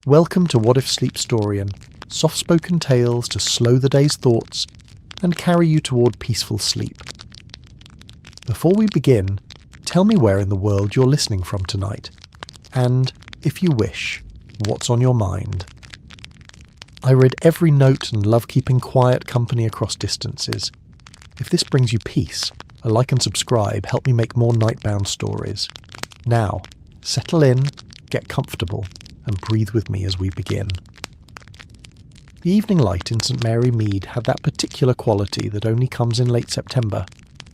Welcome to What If Sleepstorian, soft-spoken tales to slow the day's thoughts and carry you toward peaceful sleep. Before we begin, tell me where in the world you're listening from tonight, and, if you wish, what's on your mind. I read every note and love keeping quiet company across distances. If this brings you peace, a like and subscribe help me make more nightbound stories. Now, settle in, get comfortable, and breathe with me as we begin. The evening light in St Mary Mead had that particular quality that only comes in late September,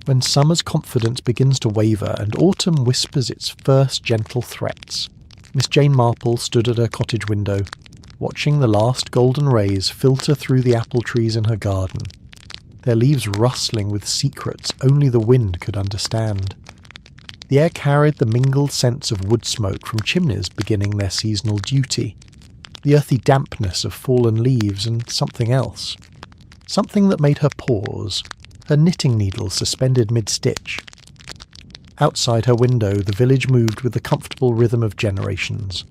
when summer's confidence begins to waver and autumn whispers its first gentle threats. Miss Jane Marple stood at her cottage window, watching the last golden rays filter through the apple trees in her garden, their leaves rustling with secrets only the wind could understand. The air carried the mingled scents of wood smoke from chimneys beginning their seasonal duty, the earthy dampness of fallen leaves and something else. Something that made her pause, her knitting needle suspended mid-stitch. Outside her window, the village moved with the comfortable rhythm of generations.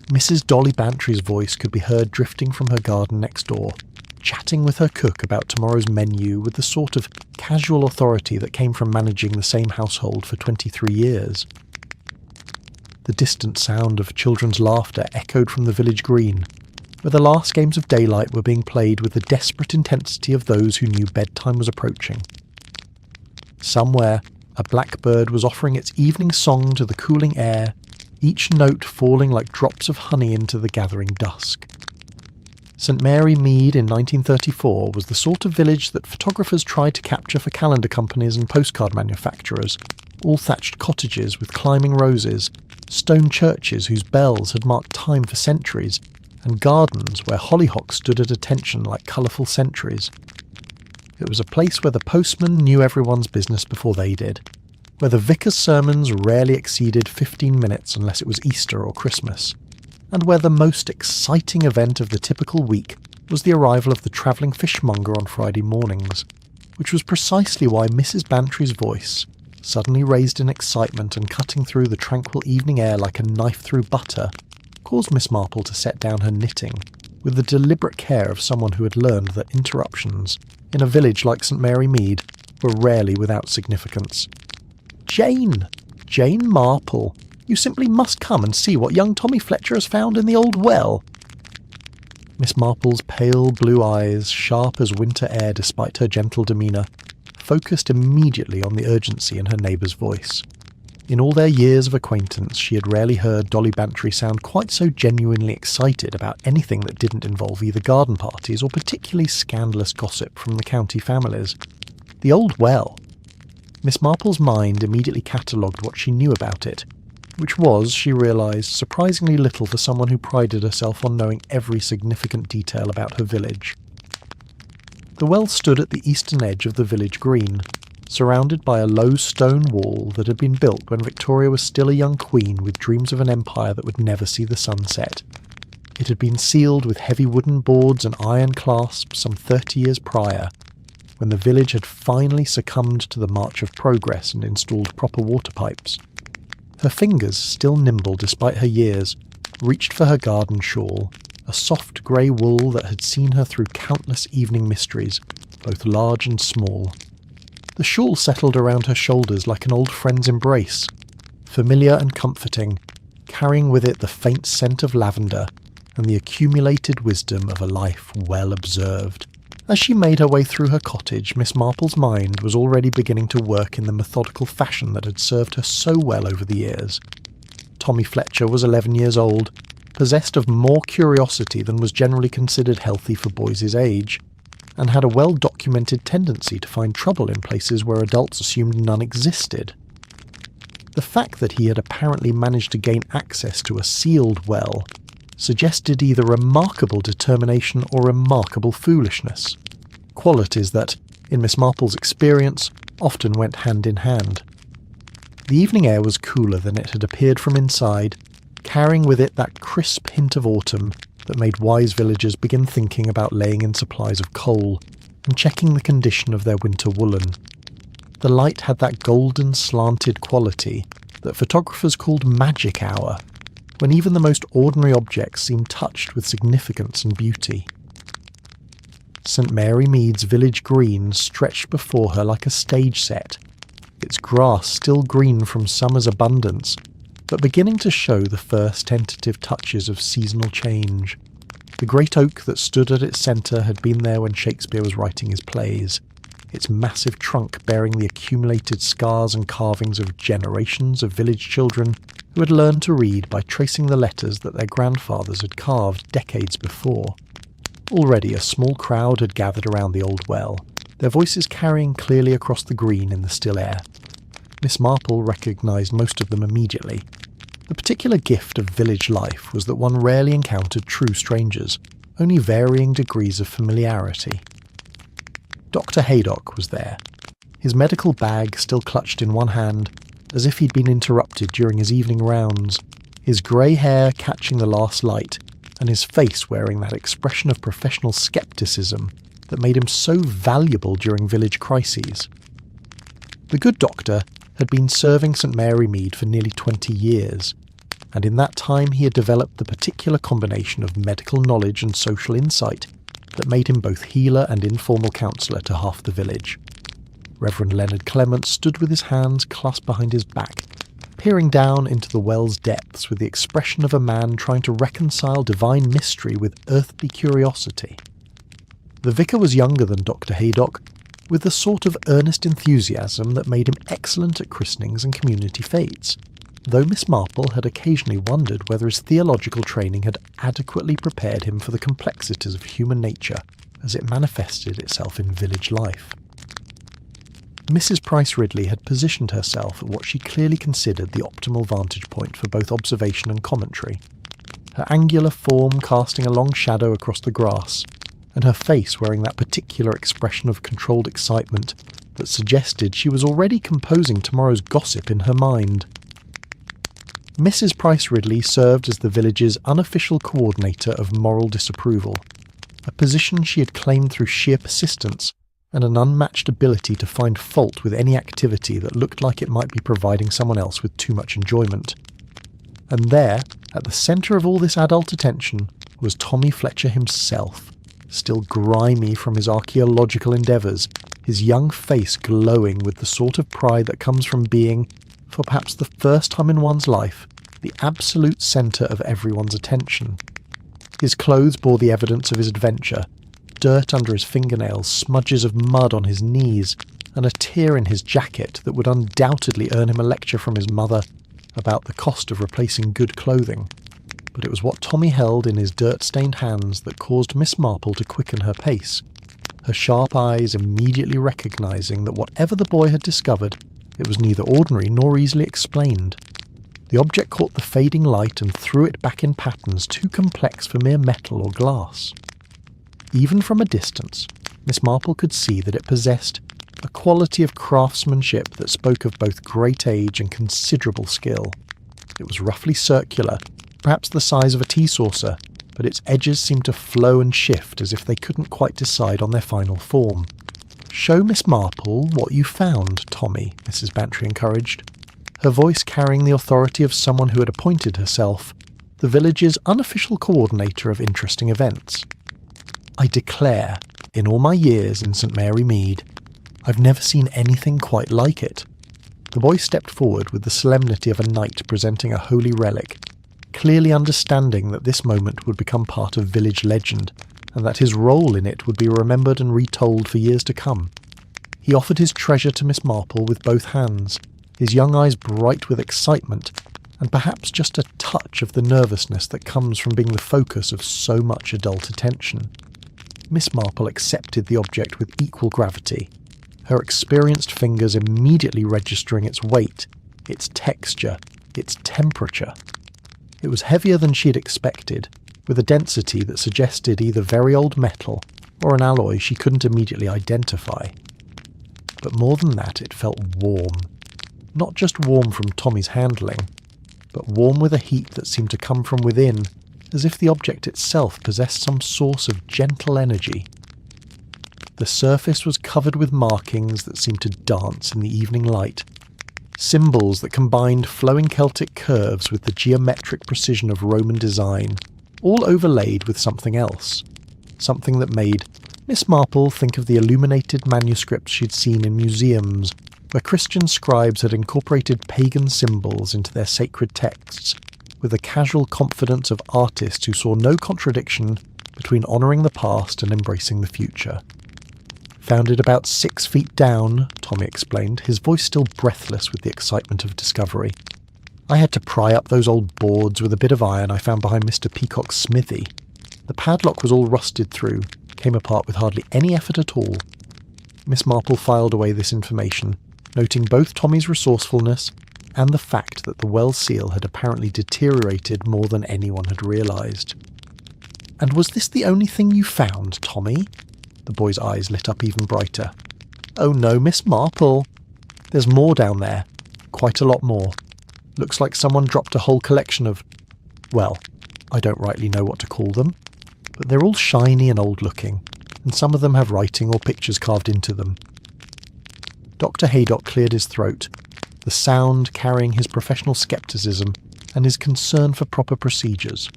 Mrs. Dolly Bantry's voice could be heard drifting from her garden next door, chatting with her cook about tomorrow's menu with the sort of casual authority that came from managing the same household for 23 years. The distant sound of children's laughter echoed from the village green, where the last games of daylight were being played with the desperate intensity of those who knew bedtime was approaching. Somewhere, a blackbird was offering its evening song to the cooling air, each note falling like drops of honey into the gathering dusk. St Mary Mead in 1934 was the sort of village that photographers tried to capture for calendar companies and postcard manufacturers, all thatched cottages with climbing roses, stone churches whose bells had marked time for centuries, and gardens where hollyhocks stood at attention like colourful sentries. It was a place where the postman knew everyone's business before they did, where the vicar's sermons rarely exceeded 15 minutes unless it was Easter or Christmas, and where the most exciting event of the typical week was the arrival of the travelling fishmonger on Friday mornings, which was precisely why Mrs. Bantry's voice, suddenly raised in excitement and cutting through the tranquil evening air like a knife through butter, caused Miss Marple to set down her knitting, with the deliberate care of someone who had learned that interruptions, in a village like St Mary Mead, were rarely without significance. "Jane! Jane Marple! You simply must come and see what young Tommy Fletcher has found in the old well." Miss Marple's pale blue eyes, sharp as winter air despite her gentle demeanour, focused immediately on the urgency in her neighbour's voice. In all their years of acquaintance, she had rarely heard Dolly Bantry sound quite so genuinely excited about anything that didn't involve either garden parties or particularly scandalous gossip from the county families. The old well. Miss Marple's mind immediately catalogued what she knew about it, which was, she realised, surprisingly little for someone who prided herself on knowing every significant detail about her village. The well stood at the eastern edge of the village green, surrounded by a low stone wall that had been built when Victoria was still a young queen with dreams of an empire that would never see the sun set. It had been sealed with heavy wooden boards and iron clasps some 30 years prior, when the village had finally succumbed to the march of progress and installed proper water pipes. Her fingers, still nimble despite her years, reached for her garden shawl, a soft grey wool that had seen her through countless evening mysteries, both large and small. The shawl settled around her shoulders like an old friend's embrace, familiar and comforting, carrying with it the faint scent of lavender and the accumulated wisdom of a life well observed. As she made her way through her cottage, Miss Marple's mind was already beginning to work in the methodical fashion that had served her so well over the years. Tommy Fletcher was 11 years old, possessed of more curiosity than was generally considered healthy for boys his age, and had a well-documented tendency to find trouble in places where adults assumed none existed. The fact that he had apparently managed to gain access to a sealed well suggested either remarkable determination or remarkable foolishness, qualities that, in Miss Marple's experience, often went hand in hand. The evening air was cooler than it had appeared from inside, carrying with it that crisp hint of autumn that made wise villagers begin thinking about laying in supplies of coal and checking the condition of their winter woolen. The light had that golden slanted quality that photographers called magic hour, when even the most ordinary objects seemed touched with significance and beauty. St Mary Mead's village green stretched before her like a stage set, its grass still green from summer's abundance, but beginning to show the first tentative touches of seasonal change. The great oak that stood at its centre had been there when Shakespeare was writing his plays, its massive trunk bearing the accumulated scars and carvings of generations of village children who had learned to read by tracing the letters that their grandfathers had carved decades before. Already a small crowd had gathered around the old well, their voices carrying clearly across the green in the still air. Miss Marple recognised most of them immediately. The particular gift of village life was that one rarely encountered true strangers, only varying degrees of familiarity. Dr. Haydock was there, his medical bag still clutched in one hand, as if he'd been interrupted during his evening rounds, his grey hair catching the last light, and his face wearing that expression of professional scepticism that made him so valuable during village crises. The good doctor had been serving St Mary Mead for nearly 20 years, and in that time he had developed the particular combination of medical knowledge and social insight that made him both healer and informal counsellor to half the village. Reverend Leonard Clement stood with his hands clasped behind his back, peering down into the well's depths with the expression of a man trying to reconcile divine mystery with earthly curiosity. The vicar was younger than Dr. Haydock, with the sort of earnest enthusiasm that made him excellent at christenings and community fetes, though Miss Marple had occasionally wondered whether his theological training had adequately prepared him for the complexities of human nature as it manifested itself in village life. Mrs. Price Ridley had positioned herself at what she clearly considered the optimal vantage point for both observation and commentary, her angular form casting a long shadow across the grass, and her face wearing that particular expression of controlled excitement that suggested she was already composing tomorrow's gossip in her mind. Mrs. Price Ridley served as the village's unofficial coordinator of moral disapproval, a position she had claimed through sheer persistence and an unmatched ability to find fault with any activity that looked like it might be providing someone else with too much enjoyment. And there, at the centre of all this adult attention, was Tommy Fletcher himself, still grimy from his archaeological endeavours, his young face glowing with the sort of pride that comes from being, for perhaps the first time in one's life, the absolute centre of everyone's attention. His clothes bore the evidence of his adventure, dirt under his fingernails, smudges of mud on his knees, and a tear in his jacket that would undoubtedly earn him a lecture from his mother about the cost of replacing good clothing. But it was what Tommy held in his dirt-stained hands that caused Miss Marple to quicken her pace, her sharp eyes immediately recognising that whatever the boy had discovered, it was neither ordinary nor easily explained. The object caught the fading light and threw it back in patterns too complex for mere metal or glass. Even from a distance, Miss Marple could see that it possessed a quality of craftsmanship that spoke of both great age and considerable skill. It was roughly circular, perhaps the size of a tea saucer, but its edges seemed to flow and shift as if they couldn't quite decide on their final form. "Show Miss Marple what you found, Tommy," Mrs. Bantry encouraged, her voice carrying the authority of someone who had appointed herself the village's unofficial coordinator of interesting events. "I declare, in all my years in St Mary Mead, I've never seen anything quite like it." The boy stepped forward with the solemnity of a knight presenting a holy relic, clearly understanding that this moment would become part of village legend, and that his role in it would be remembered and retold for years to come. He offered his treasure to Miss Marple with both hands, his young eyes bright with excitement, and perhaps just a touch of the nervousness that comes from being the focus of so much adult attention. Miss Marple accepted the object with equal gravity, her experienced fingers immediately registering its weight, its texture, its temperature. It was heavier than she had expected, with a density that suggested either very old metal or an alloy she couldn't immediately identify. But more than that, it felt warm. Not just warm from Tommy's handling, but warm with a heat that seemed to come from within, as if the object itself possessed some source of gentle energy. The surface was covered with markings that seemed to dance in the evening light, Symbols that combined flowing Celtic curves with the geometric precision of Roman design, all overlaid with something else. Something that made Miss Marple think of the illuminated manuscripts she'd seen in museums, where Christian scribes had incorporated pagan symbols into their sacred texts, with the casual confidence of artists who saw no contradiction between honouring the past and embracing the future. Founded about 6 feet down, Tommy explained, his voice still breathless with the excitement of discovery. I had to pry up those old boards with a bit of iron I found behind Mr. Peacock's smithy. The padlock was all rusted through, came apart with hardly any effort at all. Miss Marple filed away this information, noting both Tommy's resourcefulness and the fact that the well seal had apparently deteriorated more than anyone had realised. "And was this the only thing you found, Tommy?" The boy's eyes lit up even brighter. "Oh no, Miss Marple. There's more down there. Quite a lot more. Looks like someone dropped a whole collection of... well, I don't rightly know what to call them, but they're all shiny and old-looking, and some of them have writing or pictures carved into them." Dr. Haydock cleared his throat, the sound carrying his professional scepticism and his concern for proper procedures.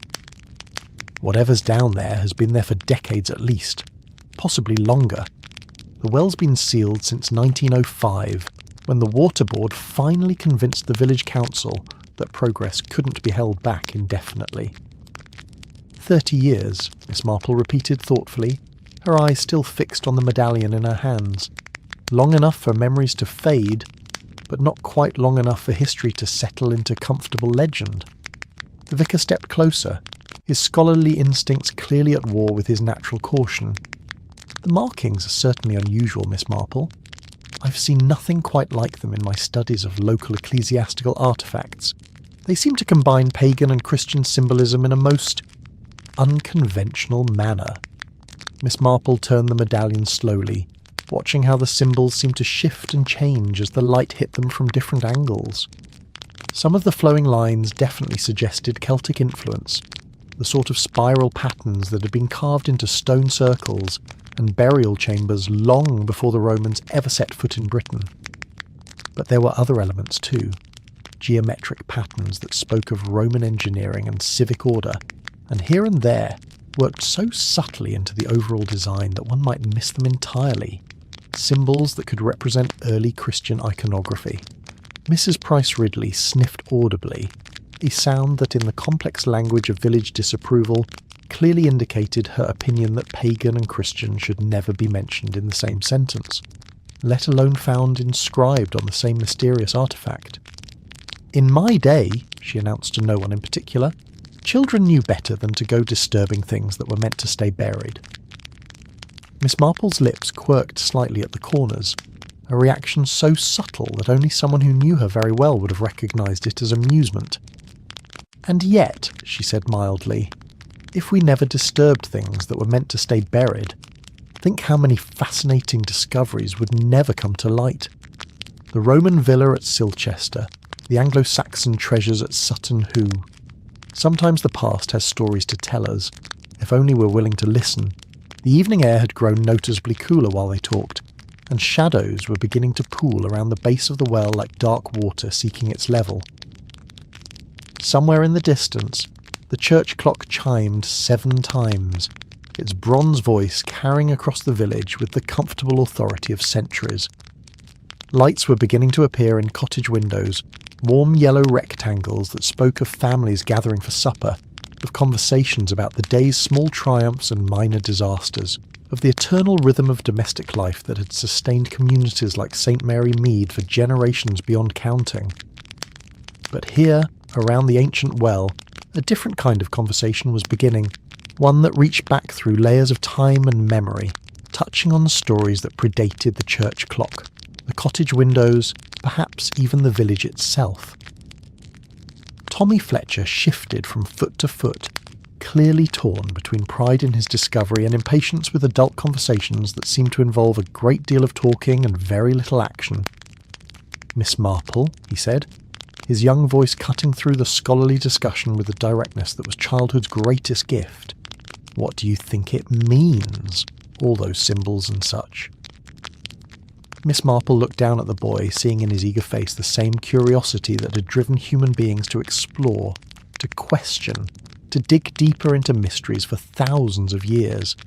"Whatever's down there has been there for decades at least. Possibly longer. The well's been sealed since 1905, when the water board finally convinced the village council that progress couldn't be held back indefinitely." 30 years, Miss Marple repeated thoughtfully, her eyes still fixed on the medallion in her hands. Long enough for memories to fade, but not quite long enough for history to settle into comfortable legend. The vicar stepped closer, his scholarly instincts clearly at war with his natural caution. "The markings are certainly unusual, Miss Marple. I've seen nothing quite like them in my studies of local ecclesiastical artefacts. They seem to combine pagan and Christian symbolism in a most unconventional manner." Miss Marple turned the medallion slowly, watching how the symbols seemed to shift and change as the light hit them from different angles. Some of the flowing lines definitely suggested Celtic influence, the sort of spiral patterns that had been carved into stone circles and burial chambers long before the Romans ever set foot in Britain. But there were other elements too, geometric patterns that spoke of Roman engineering and civic order, and here and there worked so subtly into the overall design that one might miss them entirely. Symbols that could represent early Christian iconography. Mrs. Price Ridley sniffed audibly, a sound that in the complex language of village disapproval clearly indicated her opinion that pagan and Christian should never be mentioned in the same sentence, let alone found inscribed on the same mysterious artefact. "In my day," she announced to no one in particular, "children knew better than to go disturbing things that were meant to stay buried." Miss Marple's lips quirked slightly at the corners, a reaction so subtle that only someone who knew her very well would have recognised it as amusement. "And yet," she said mildly, "if we never disturbed things that were meant to stay buried, think how many fascinating discoveries would never come to light. The Roman villa at Silchester, the Anglo-Saxon treasures at Sutton Hoo. Sometimes the past has stories to tell us, if only we're willing to listen." The evening air had grown noticeably cooler while they talked, and shadows were beginning to pool around the base of the well like dark water seeking its level. Somewhere in the distance, the church clock chimed 7 times, its bronze voice carrying across the village with the comfortable authority of centuries. Lights were beginning to appear in cottage windows, warm yellow rectangles that spoke of families gathering for supper, of conversations about the day's small triumphs and minor disasters, of the eternal rhythm of domestic life that had sustained communities like St. Mary Mead for generations beyond counting. But here, around the ancient well, a different kind of conversation was beginning, one that reached back through layers of time and memory, touching on stories that predated the church clock, the cottage windows, perhaps even the village itself. Tommy Fletcher shifted from foot to foot, clearly torn between pride in his discovery and impatience with adult conversations that seemed to involve a great deal of talking and very little action. "Miss Marple," he said, his young voice cutting through the scholarly discussion with the directness that was childhood's greatest gift. "What do you think it means, all those symbols and such?" Miss Marple looked down at the boy, seeing in his eager face the same curiosity that had driven human beings to explore, to question, to dig deeper into mysteries for thousands of years.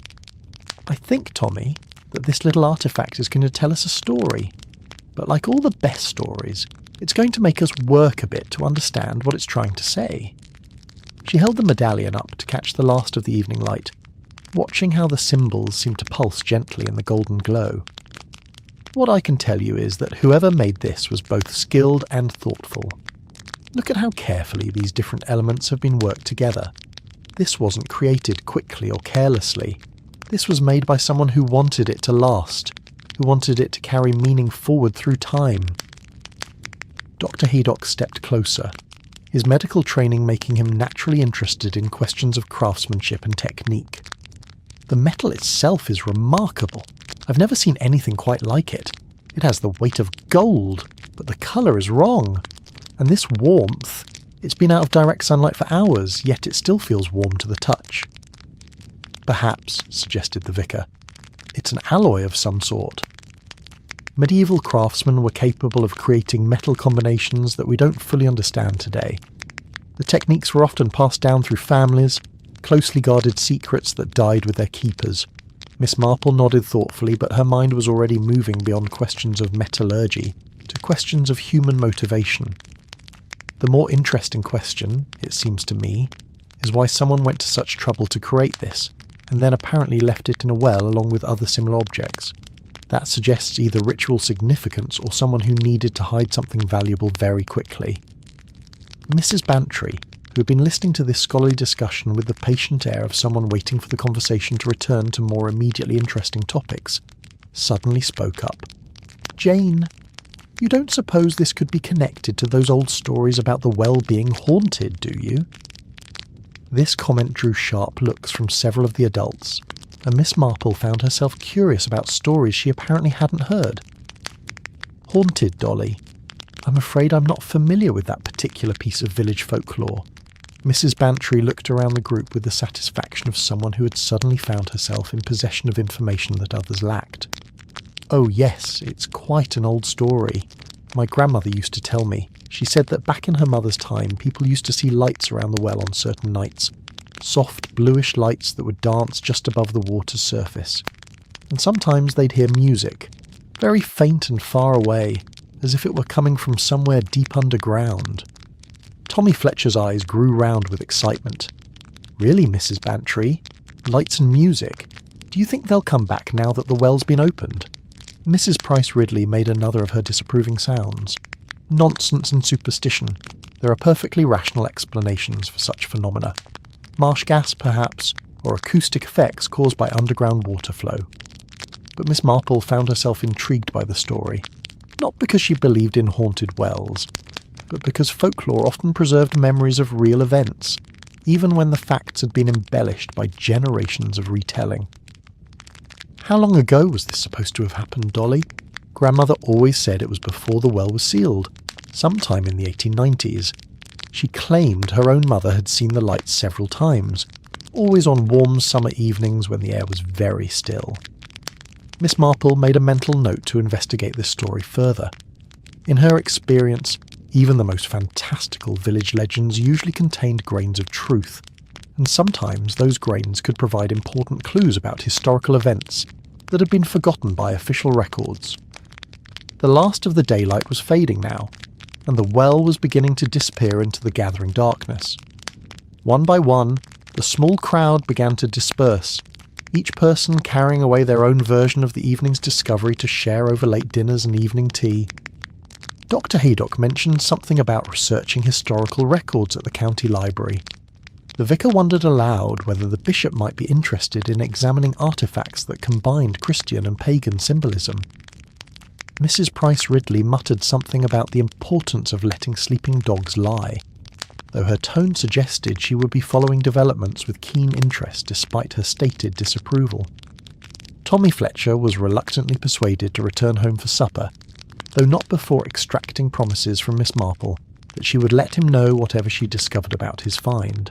"I think, Tommy, that this little artifact is going to tell us a story. But like all the best stories, it's going to make us work a bit to understand what it's trying to say." She held the medallion up to catch the last of the evening light, watching how the symbols seemed to pulse gently in the golden glow. "What I can tell you is that whoever made this was both skilled and thoughtful. Look at how carefully these different elements have been worked together. This wasn't created quickly or carelessly. This was made by someone who wanted it to last, who wanted it to carry meaning forward through time." Dr. Haydock stepped closer, his medical training making him naturally interested in questions of craftsmanship and technique. "The metal itself is remarkable. I've never seen anything quite like it. It has the weight of gold, but the colour is wrong. And this warmth, it's been out of direct sunlight for hours, yet it still feels warm to the touch." "Perhaps," suggested the vicar, "it's an alloy of some sort." Medieval craftsmen were capable of creating metal combinations that we don't fully understand today. The techniques were often passed down through families, closely guarded secrets that died with their keepers. Miss Marple nodded thoughtfully, but her mind was already moving beyond questions of metallurgy to questions of human motivation. The more interesting question, it seems to me, is why someone went to such trouble to create this, and then apparently left it in a well along with other similar objects. That suggests either ritual significance or someone who needed to hide something valuable very quickly. Mrs. Bantry, who had been listening to this scholarly discussion with the patient air of someone waiting for the conversation to return to more immediately interesting topics, suddenly spoke up. "Jane, you don't suppose this could be connected to those old stories about the well being haunted, do you?" This comment drew sharp looks from several of the adults, and Miss Marple found herself curious about stories she apparently hadn't heard. "Haunted, Dolly? I'm afraid I'm not familiar with that particular piece of village folklore." Mrs. Bantry looked around the group with the satisfaction of someone who had suddenly found herself in possession of information that others lacked. "Oh yes, it's quite an old story. My grandmother used to tell me. She said that back in her mother's time, people used to see lights around the well on certain nights. Soft, bluish lights that would dance just above the water's surface. And sometimes they'd hear music, very faint and far away, as if it were coming from somewhere deep underground." Tommy Fletcher's eyes grew round with excitement. "Really, Mrs. Bantry? Lights and music? Do you think they'll come back now that the well's been opened?" Mrs. Price Ridley made another of her disapproving sounds. "Nonsense and superstition. There are perfectly rational explanations for such phenomena. Marsh gas, perhaps, or acoustic effects caused by underground water flow." But Miss Marple found herself intrigued by the story, not because she believed in haunted wells, but because folklore often preserved memories of real events, even when the facts had been embellished by generations of retelling. "How long ago was this supposed to have happened, Dolly? Grandmother always said it was before the well was sealed, sometime in the 1890s. She claimed her own mother had seen the lights several times, always on warm summer evenings when the air was very still." Miss Marple made a mental note to investigate this story further. In her experience, even the most fantastical village legends usually contained grains of truth, and sometimes those grains could provide important clues about historical events that had been forgotten by official records. The last of the daylight was fading now, and the well was beginning to disappear into the gathering darkness. One by one, the small crowd began to disperse, each person carrying away their own version of the evening's discovery to share over late dinners and evening tea. Dr. Haydock mentioned something about researching historical records at the county library. The vicar wondered aloud whether the bishop might be interested in examining artefacts that combined Christian and pagan symbolism. Mrs. Price Ridley muttered something about the importance of letting sleeping dogs lie, though her tone suggested she would be following developments with keen interest despite her stated disapproval. Tommy Fletcher was reluctantly persuaded to return home for supper, though not before extracting promises from Miss Marple that she would let him know whatever she discovered about his find.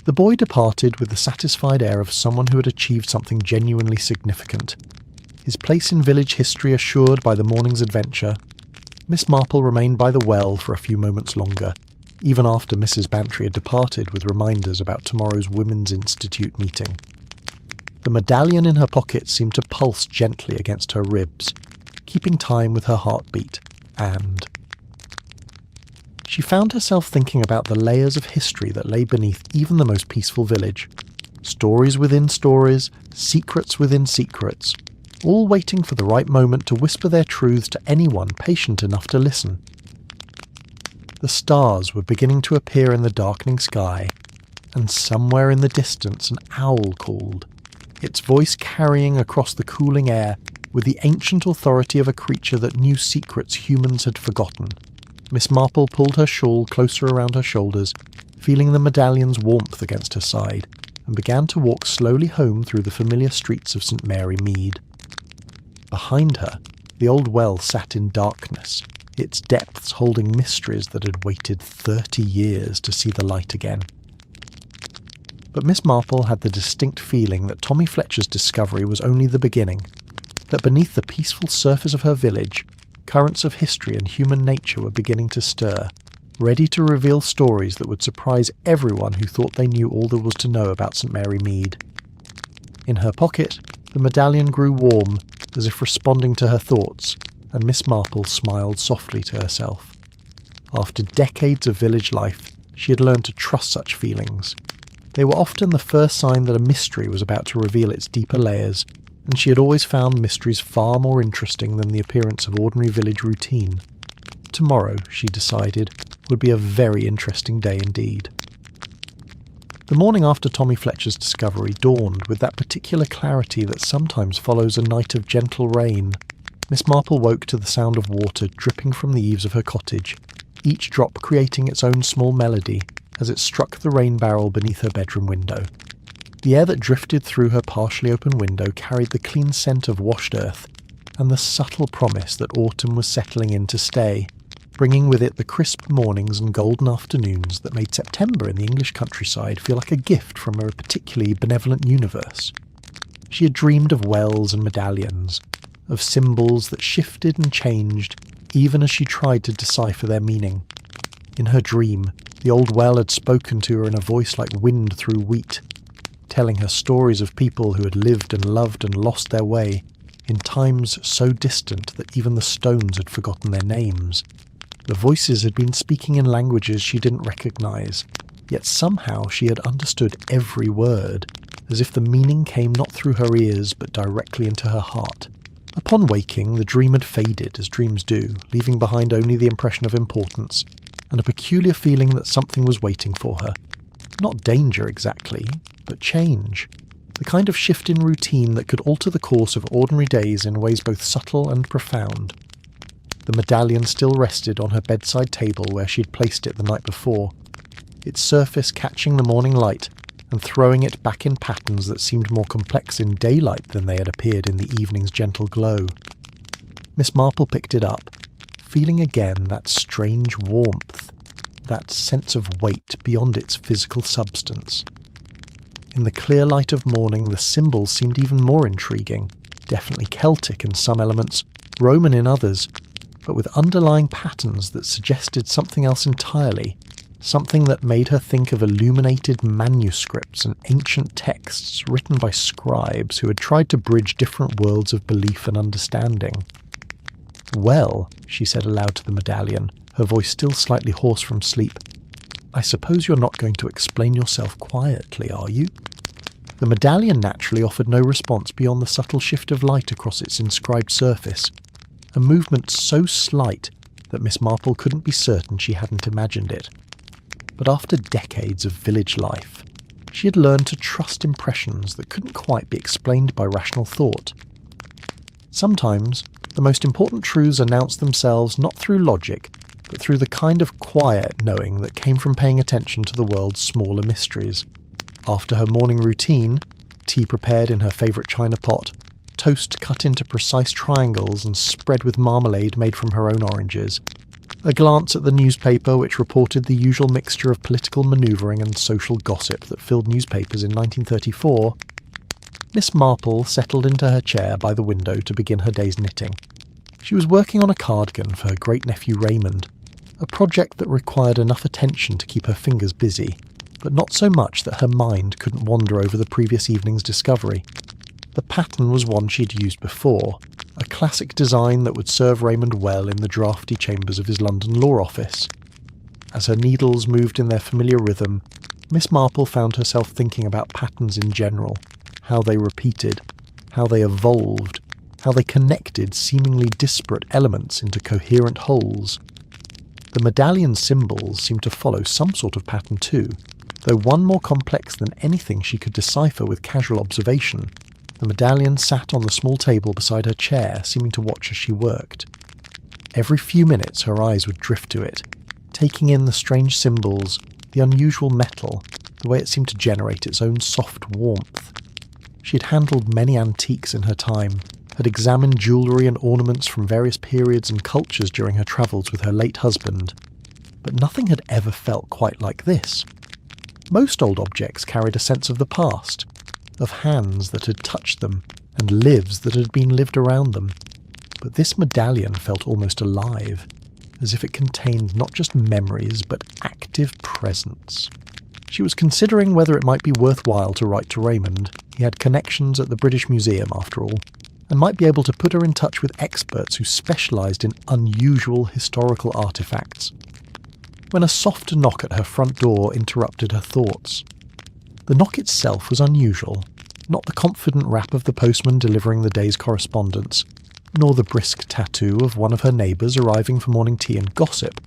The boy departed with the satisfied air of someone who had achieved something genuinely significant. his place in village history assured by the morning's adventure, Miss Marple remained by the well for a few moments longer, even after Mrs. Bantry had departed with reminders about tomorrow's Women's Institute meeting. The medallion in her pocket seemed to pulse gently against her ribs, keeping time with her heartbeat, and she found herself thinking about the layers of history that lay beneath even the most peaceful village. Stories within stories, secrets within secrets, all waiting for the right moment to whisper their truths to anyone patient enough to listen. The stars were beginning to appear in the darkening sky, and somewhere in the distance an owl called, its voice carrying across the cooling air with the ancient authority of a creature that knew secrets humans had forgotten. Miss Marple pulled her shawl closer around her shoulders, feeling the medallion's warmth against her side, and began to walk slowly home through the familiar streets of St. Mary Mead. Behind her, the old well sat in darkness, its depths holding mysteries that had waited 30 years to see the light again. But Miss Marple had the distinct feeling that Tommy Fletcher's discovery was only the beginning, that beneath the peaceful surface of her village, currents of history and human nature were beginning to stir, ready to reveal stories that would surprise everyone who thought they knew all there was to know about St. Mary Mead. In her pocket, the medallion grew warm, as if responding to her thoughts, and Miss Marple smiled softly to herself. After decades of village life, she had learned to trust such feelings. They were often the first sign that a mystery was about to reveal its deeper layers, and she had always found mysteries far more interesting than the appearance of ordinary village routine. Tomorrow, she decided, would be a very interesting day indeed. The morning after Tommy Fletcher's discovery dawned with that particular clarity that sometimes follows a night of gentle rain. Miss Marple woke to the sound of water dripping from the eaves of her cottage, each drop creating its own small melody as it struck the rain barrel beneath her bedroom window. The air that drifted through her partially open window carried the clean scent of washed earth and the subtle promise that autumn was settling in to stay, bringing with it the crisp mornings and golden afternoons that made September in the English countryside feel like a gift from a particularly benevolent universe. She had dreamed of wells and medallions, of symbols that shifted and changed even as she tried to decipher their meaning. In her dream, the old well had spoken to her in a voice like wind through wheat, telling her stories of people who had lived and loved and lost their way in times so distant that even the stones had forgotten their names. The voices had been speaking in languages she didn't recognize, yet somehow she had understood every word, as if the meaning came not through her ears but directly into her heart. Upon waking, the dream had faded, as dreams do, leaving behind only the impression of importance, and a peculiar feeling that something was waiting for her. Not danger exactly, but change. The kind of shift in routine that could alter the course of ordinary days in ways both subtle and profound. The medallion still rested on her bedside table where she had placed it the night before, its surface catching the morning light and throwing it back in patterns that seemed more complex in daylight than they had appeared in the evening's gentle glow. Miss Marple picked it up, feeling again that strange warmth, that sense of weight beyond its physical substance. In the clear light of morning, the symbols seemed even more intriguing, definitely Celtic in some elements, Roman in others, but with underlying patterns that suggested something else entirely, something that made her think of illuminated manuscripts and ancient texts written by scribes who had tried to bridge different worlds of belief and understanding. "Well," she said aloud to the medallion, her voice still slightly hoarse from sleep, "I suppose you're not going to explain yourself quietly, are you?" The medallion naturally offered no response beyond the subtle shift of light across its inscribed surface, a movement so slight that Miss Marple couldn't be certain she hadn't imagined it. But after decades of village life, she had learned to trust impressions that couldn't quite be explained by rational thought. Sometimes, the most important truths announce themselves not through logic, but through the kind of quiet knowing that came from paying attention to the world's smaller mysteries. After her morning routine, tea prepared in her favourite china pot, toast cut into precise triangles and spread with marmalade made from her own oranges, a glance at the newspaper which reported the usual mixture of political manoeuvring and social gossip that filled newspapers in 1934, Miss Marple settled into her chair by the window to begin her day's knitting. She was working on a cardigan for her great-nephew Raymond, a project that required enough attention to keep her fingers busy, but not so much that her mind couldn't wander over the previous evening's discovery. The pattern was one she'd used before, a classic design that would serve Raymond well in the drafty chambers of his London law office. As her needles moved in their familiar rhythm, Miss Marple found herself thinking about patterns in general, how they repeated, how they evolved, how they connected seemingly disparate elements into coherent wholes. The medallion symbols seemed to follow some sort of pattern too, though one more complex than anything she could decipher with casual observation. The medallion sat on the small table beside her chair, seeming to watch as she worked. Every few minutes her eyes would drift to it, taking in the strange symbols, the unusual metal, the way it seemed to generate its own soft warmth. She had handled many antiques in her time, had examined jewellery and ornaments from various periods and cultures during her travels with her late husband, but nothing had ever felt quite like this. Most old objects carried a sense of the past, of hands that had touched them and lives that had been lived around them, but this medallion felt almost alive, as if it contained not just memories but active presence. She was considering whether it might be worthwhile to write to Raymond. He had connections at the British Museum, after all, and might be able to put her in touch with experts who specialised in unusual historical artefacts, when a soft knock at her front door interrupted her thoughts. The knock itself was unusual, not the confident rap of the postman delivering the day's correspondence, nor the brisk tattoo of one of her neighbours arriving for morning tea and gossip,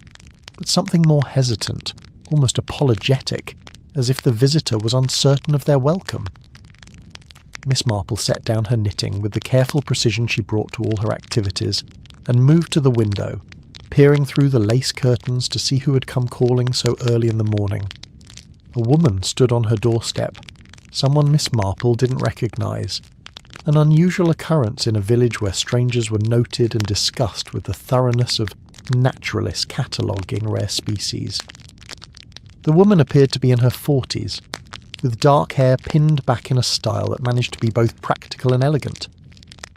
but something more hesitant, almost apologetic, as if the visitor was uncertain of their welcome. Miss Marple set down her knitting with the careful precision she brought to all her activities, and moved to the window, peering through the lace curtains to see who had come calling so early in the morning. A woman stood on her doorstep, someone Miss Marple didn't recognise, an unusual occurrence in a village where strangers were noted and discussed with the thoroughness of naturalists cataloguing rare species. The woman appeared to be in her 40s, with dark hair pinned back in a style that managed to be both practical and elegant.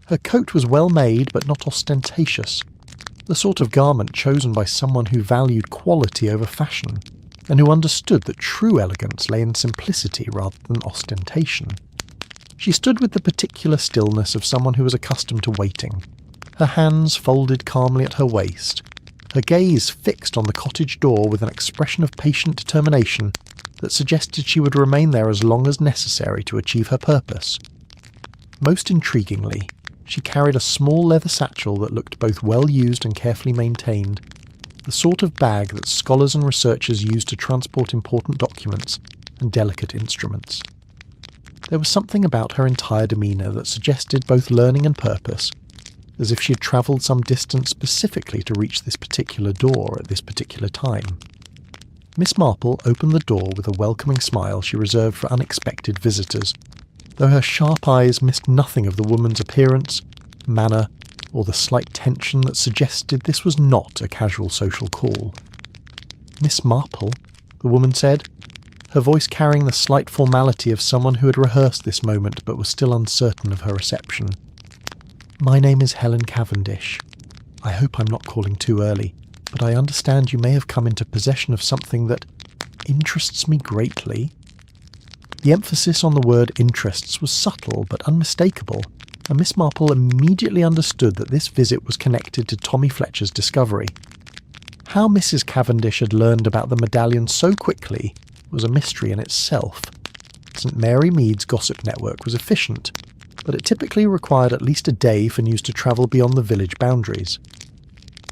Her coat was well made but not ostentatious, the sort of garment chosen by someone who valued quality over fashion, and who understood that true elegance lay in simplicity rather than ostentation. She stood with the particular stillness of someone who was accustomed to waiting, her hands folded calmly at her waist, her gaze fixed on the cottage door with an expression of patient determination that suggested she would remain there as long as necessary to achieve her purpose. Most intriguingly, she carried a small leather satchel that looked both well used and carefully maintained, the sort of bag that scholars and researchers use to transport important documents and delicate instruments. There was something about her entire demeanour that suggested both learning and purpose, as if she had travelled some distance specifically to reach this particular door at this particular time. Miss Marple opened the door with a welcoming smile she reserved for unexpected visitors, though her sharp eyes missed nothing of the woman's appearance, manner, or the slight tension that suggested this was not a casual social call. "Miss Marple," the woman said, her voice carrying the slight formality of someone who had rehearsed this moment but was still uncertain of her reception. "My name is Helen Cavendish. I hope I'm not calling too early, but I understand you may have come into possession of something that interests me greatly." The emphasis on the word interests was subtle but unmistakable, and Miss Marple immediately understood that this visit was connected to Tommy Fletcher's discovery. How Mrs. Cavendish had learned about the medallion so quickly was a mystery in itself. St. Mary Mead's gossip network was efficient, but it typically required at least a day for news to travel beyond the village boundaries.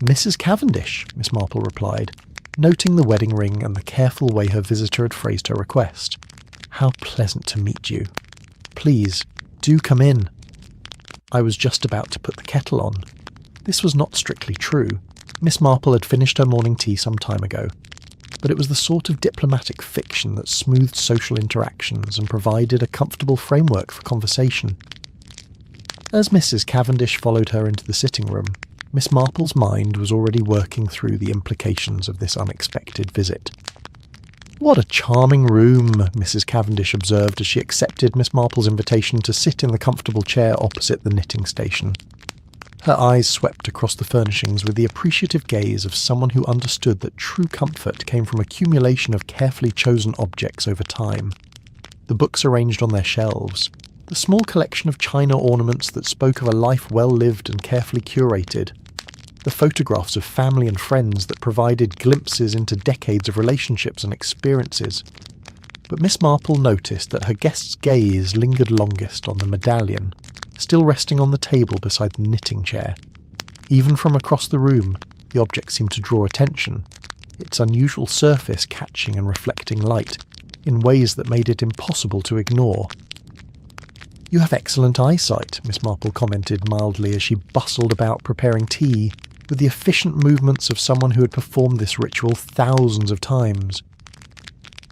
"Mrs. Cavendish," Miss Marple replied, noting the wedding ring and the careful way her visitor had phrased her request. "How pleasant to meet you. Please, do come in." I was just about to put the kettle on. This was not strictly true. Miss Marple had finished her morning tea some time ago, but it was the sort of diplomatic fiction that smoothed social interactions and provided a comfortable framework for conversation. As Mrs. Cavendish followed her into the sitting room, Miss Marple's mind was already working through the implications of this unexpected visit. "What a charming room," Mrs. Cavendish observed as she accepted Miss Marple's invitation to sit in the comfortable chair opposite the knitting station. Her eyes swept across the furnishings with the appreciative gaze of someone who understood that true comfort came from accumulation of carefully chosen objects over time. The books arranged on their shelves, the small collection of china ornaments that spoke of a life well lived and carefully curated, the photographs of family and friends that provided glimpses into decades of relationships and experiences. But Miss Marple noticed that her guest's gaze lingered longest on the medallion, still resting on the table beside the knitting chair. Even from across the room, the object seemed to draw attention, its unusual surface catching and reflecting light in ways that made it impossible to ignore. "You have excellent eyesight," Miss Marple commented mildly as she bustled about preparing tea with the efficient movements of someone who had performed this ritual thousands of times.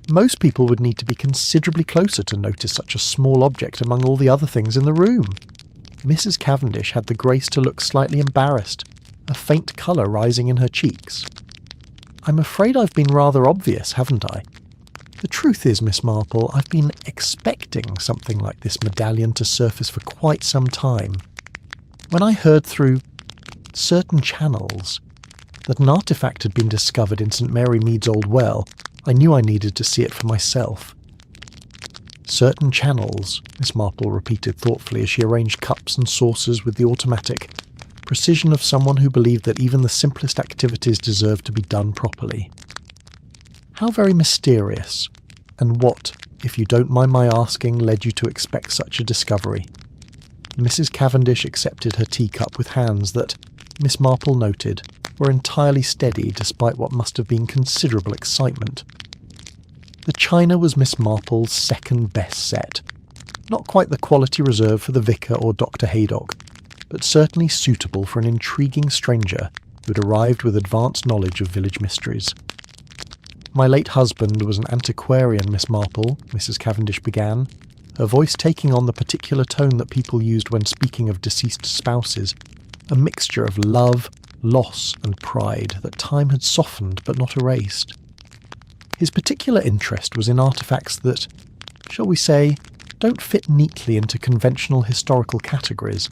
"Most people would need to be considerably closer to notice such a small object among all the other things in the room." Mrs. Cavendish had the grace to look slightly embarrassed, a faint colour rising in her cheeks. "I'm afraid I've been rather obvious, haven't I? The truth is, Miss Marple, I've been expecting something like this medallion to surface for quite some time. When I heard through certain channels that an artefact had been discovered in St. Mary Mead's old well, I knew I needed to see it for myself." "Certain channels," Miss Marple repeated thoughtfully as she arranged cups and saucers with the automatic precision of someone who believed that even the simplest activities deserved to be done properly. "How very mysterious. And what, if you don't mind my asking, led you to expect such a discovery?" Mrs. Cavendish accepted her teacup with hands that, Miss Marple noted, were entirely steady despite what must have been considerable excitement. The china was Miss Marple's second best set. Not quite the quality reserved for the vicar or Dr. Haydock, but certainly suitable for an intriguing stranger who had arrived with advanced knowledge of village mysteries. "My late husband was an antiquarian, Miss Marple," Mrs. Cavendish began, her voice taking on the particular tone that people used when speaking of deceased spouses, a mixture of love, loss and pride that time had softened but not erased. His particular interest was in artefacts that, shall we say, don't fit neatly into conventional historical categories,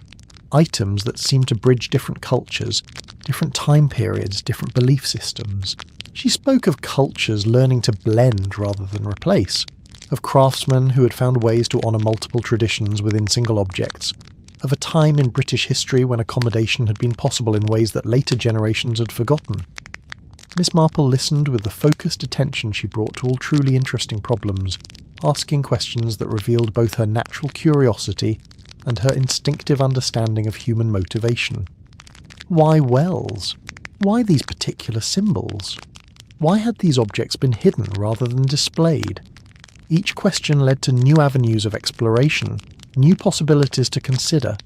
items that seem to bridge different cultures, different time periods, different belief systems. She spoke of cultures learning to blend rather than replace, of craftsmen who had found ways to honour multiple traditions within single objects, of a time in British history when accommodation had been possible in ways that later generations had forgotten. Miss Marple listened with the focused attention she brought to all truly interesting problems, asking questions that revealed both her natural curiosity and her instinctive understanding of human motivation. Why wells? Why these particular symbols? Why had these objects been hidden rather than displayed? Each question led to new avenues of exploration, new possibilities to consider.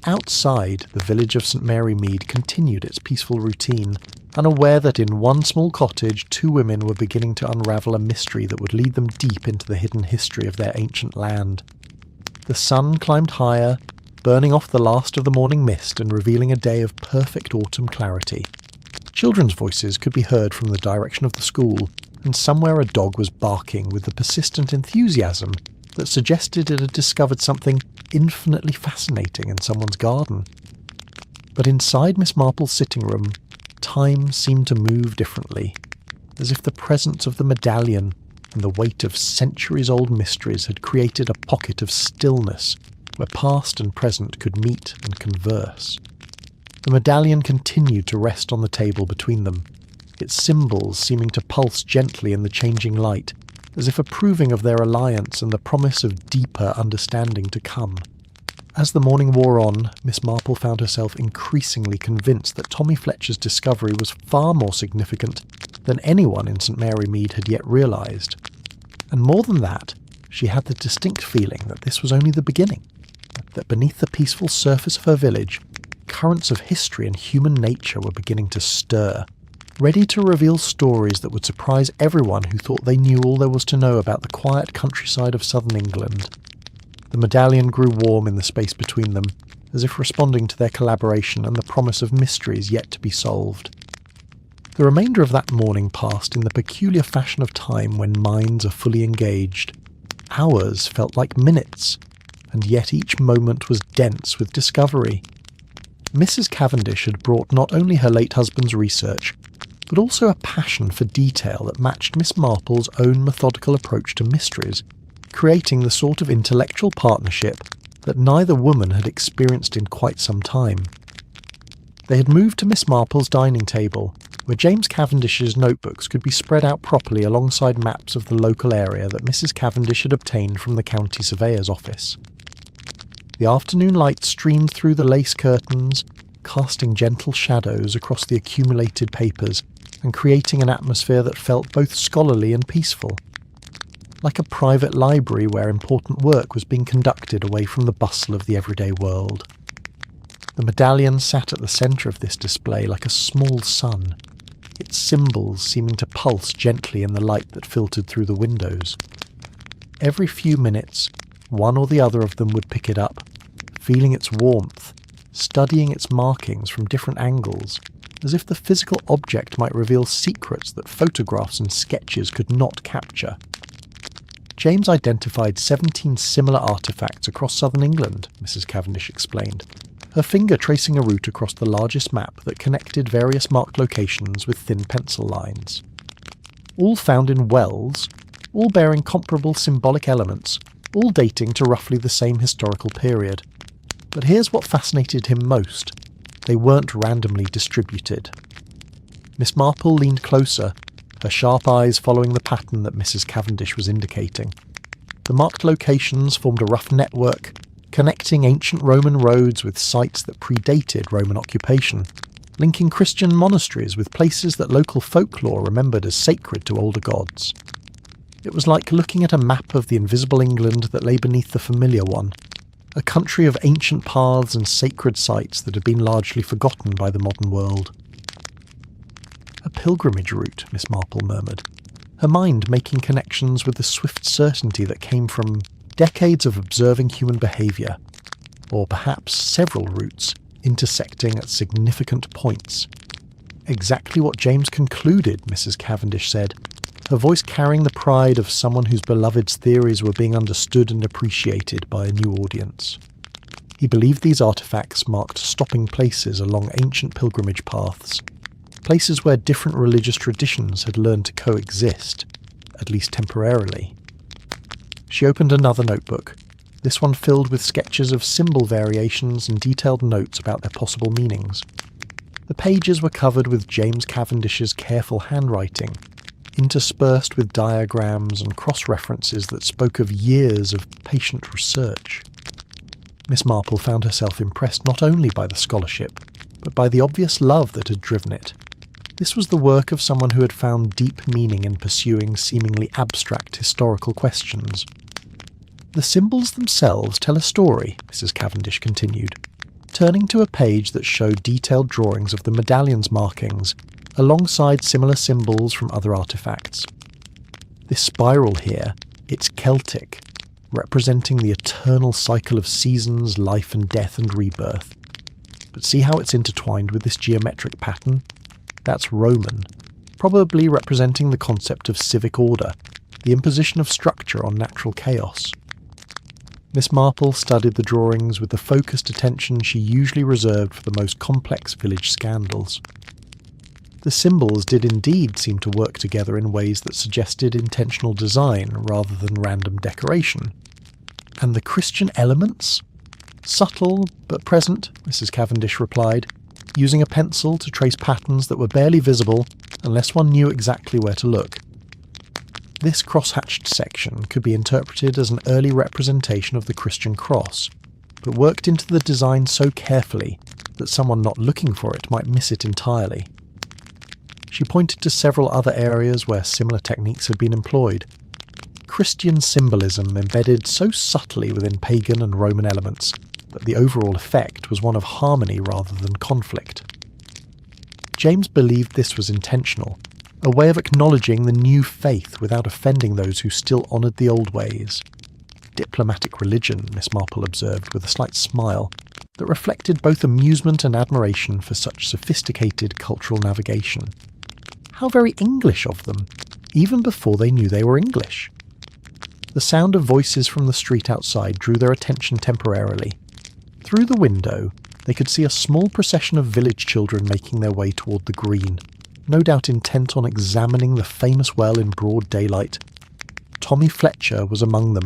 Outside, the village of St. Mary Mead continued its peaceful routine, unaware that in one small cottage 2 women were beginning to unravel a mystery that would lead them deep into the hidden history of their ancient land. The sun climbed higher, burning off the last of the morning mist and revealing a day of perfect autumn clarity. Children's voices could be heard from the direction of the school, and somewhere a dog was barking with the persistent enthusiasm that suggested it had discovered something infinitely fascinating in someone's garden. But inside Miss Marple's sitting room, time seemed to move differently, as if the presence of the medallion and the weight of centuries-old mysteries had created a pocket of stillness where past and present could meet and converse. The medallion continued to rest on the table between them, its symbols seeming to pulse gently in the changing light, as if approving of their alliance and the promise of deeper understanding to come. As the morning wore on, Miss Marple found herself increasingly convinced that Tommy Fletcher's discovery was far more significant than anyone in St. Mary Mead had yet realised. And more than that, she had the distinct feeling that this was only the beginning, that beneath the peaceful surface of her village, currents of history and human nature were beginning to stir, ready to reveal stories that would surprise everyone who thought they knew all there was to know about the quiet countryside of southern England. The medallion grew warm in the space between them, as if responding to their collaboration and the promise of mysteries yet to be solved. The remainder of that morning passed in the peculiar fashion of time when minds are fully engaged. Hours felt like minutes, and yet each moment was dense with discovery. Mrs. Cavendish had brought not only her late husband's research, but also a passion for detail that matched Miss Marple's own methodical approach to mysteries, creating the sort of intellectual partnership that neither woman had experienced in quite some time. They had moved to Miss Marple's dining table, where James Cavendish's notebooks could be spread out properly alongside maps of the local area that Mrs. Cavendish had obtained from the county surveyor's office. The afternoon light streamed through the lace curtains, casting gentle shadows across the accumulated papers and creating an atmosphere that felt both scholarly and peaceful, like a private library where important work was being conducted away from the bustle of the everyday world. The medallion sat at the centre of this display like a small sun, its symbols seeming to pulse gently in the light that filtered through the windows. Every few minutes, one or the other of them would pick it up, feeling its warmth, studying its markings from different angles, as if the physical object might reveal secrets that photographs and sketches could not capture. James identified 17 similar artefacts across southern England, Mrs. Cavendish explained, her finger tracing a route across the largest map that connected various marked locations with thin pencil lines. All found in wells, all bearing comparable symbolic elements, all dating to roughly the same historical period. But here's what fascinated him most. They weren't randomly distributed. Miss Marple leaned closer, her sharp eyes following the pattern that Mrs. Cavendish was indicating. The marked locations formed a rough network, connecting ancient Roman roads with sites that predated Roman occupation, linking Christian monasteries with places that local folklore remembered as sacred to older gods. It was like looking at a map of the invisible England that lay beneath the familiar one, a country of ancient paths and sacred sites that had been largely forgotten by the modern world. A pilgrimage route, Miss Marple murmured, her mind making connections with the swift certainty that came from decades of observing human behaviour, or perhaps several routes intersecting at significant points. Exactly what James concluded, Mrs. Cavendish said, her voice carrying the pride of someone whose beloved's theories were being understood and appreciated by a new audience. He believed these artefacts marked stopping places along ancient pilgrimage paths, places where different religious traditions had learned to coexist, at least temporarily. She opened another notebook, this one filled with sketches of symbol variations and detailed notes about their possible meanings. The pages were covered with James Cavendish's careful handwriting, interspersed with diagrams and cross-references that spoke of years of patient research. Miss Marple found herself impressed not only by the scholarship, but by the obvious love that had driven it. This was the work of someone who had found deep meaning in pursuing seemingly abstract historical questions. The symbols themselves tell a story, Mrs. Cavendish continued, turning to a page that showed detailed drawings of the medallion's markings, alongside similar symbols from other artefacts. This spiral here, it's Celtic, representing the eternal cycle of seasons, life and death and rebirth. But see how it's intertwined with this geometric pattern? That's Roman, probably representing the concept of civic order, the imposition of structure on natural chaos. Miss Marple studied the drawings with the focused attention she usually reserved for the most complex village scandals. The symbols did indeed seem to work together in ways that suggested intentional design rather than random decoration. And the Christian elements? Subtle but present, Mrs. Cavendish replied, using a pencil to trace patterns that were barely visible unless one knew exactly where to look. This cross-hatched section could be interpreted as an early representation of the Christian cross, but worked into the design so carefully that someone not looking for it might miss it entirely. She pointed to several other areas where similar techniques had been employed. Christian symbolism embedded so subtly within pagan and Roman elements that the overall effect was one of harmony rather than conflict. James believed this was intentional, a way of acknowledging the new faith without offending those who still honoured the old ways. Diplomatic religion, Miss Marple observed with a slight smile that reflected both amusement and admiration for such sophisticated cultural navigation. How very English of them, even before they knew they were English. The sound of voices from the street outside drew their attention temporarily. Through the window, they could see a small procession of village children making their way toward the green, no doubt intent on examining the famous well in broad daylight. Tommy Fletcher was among them,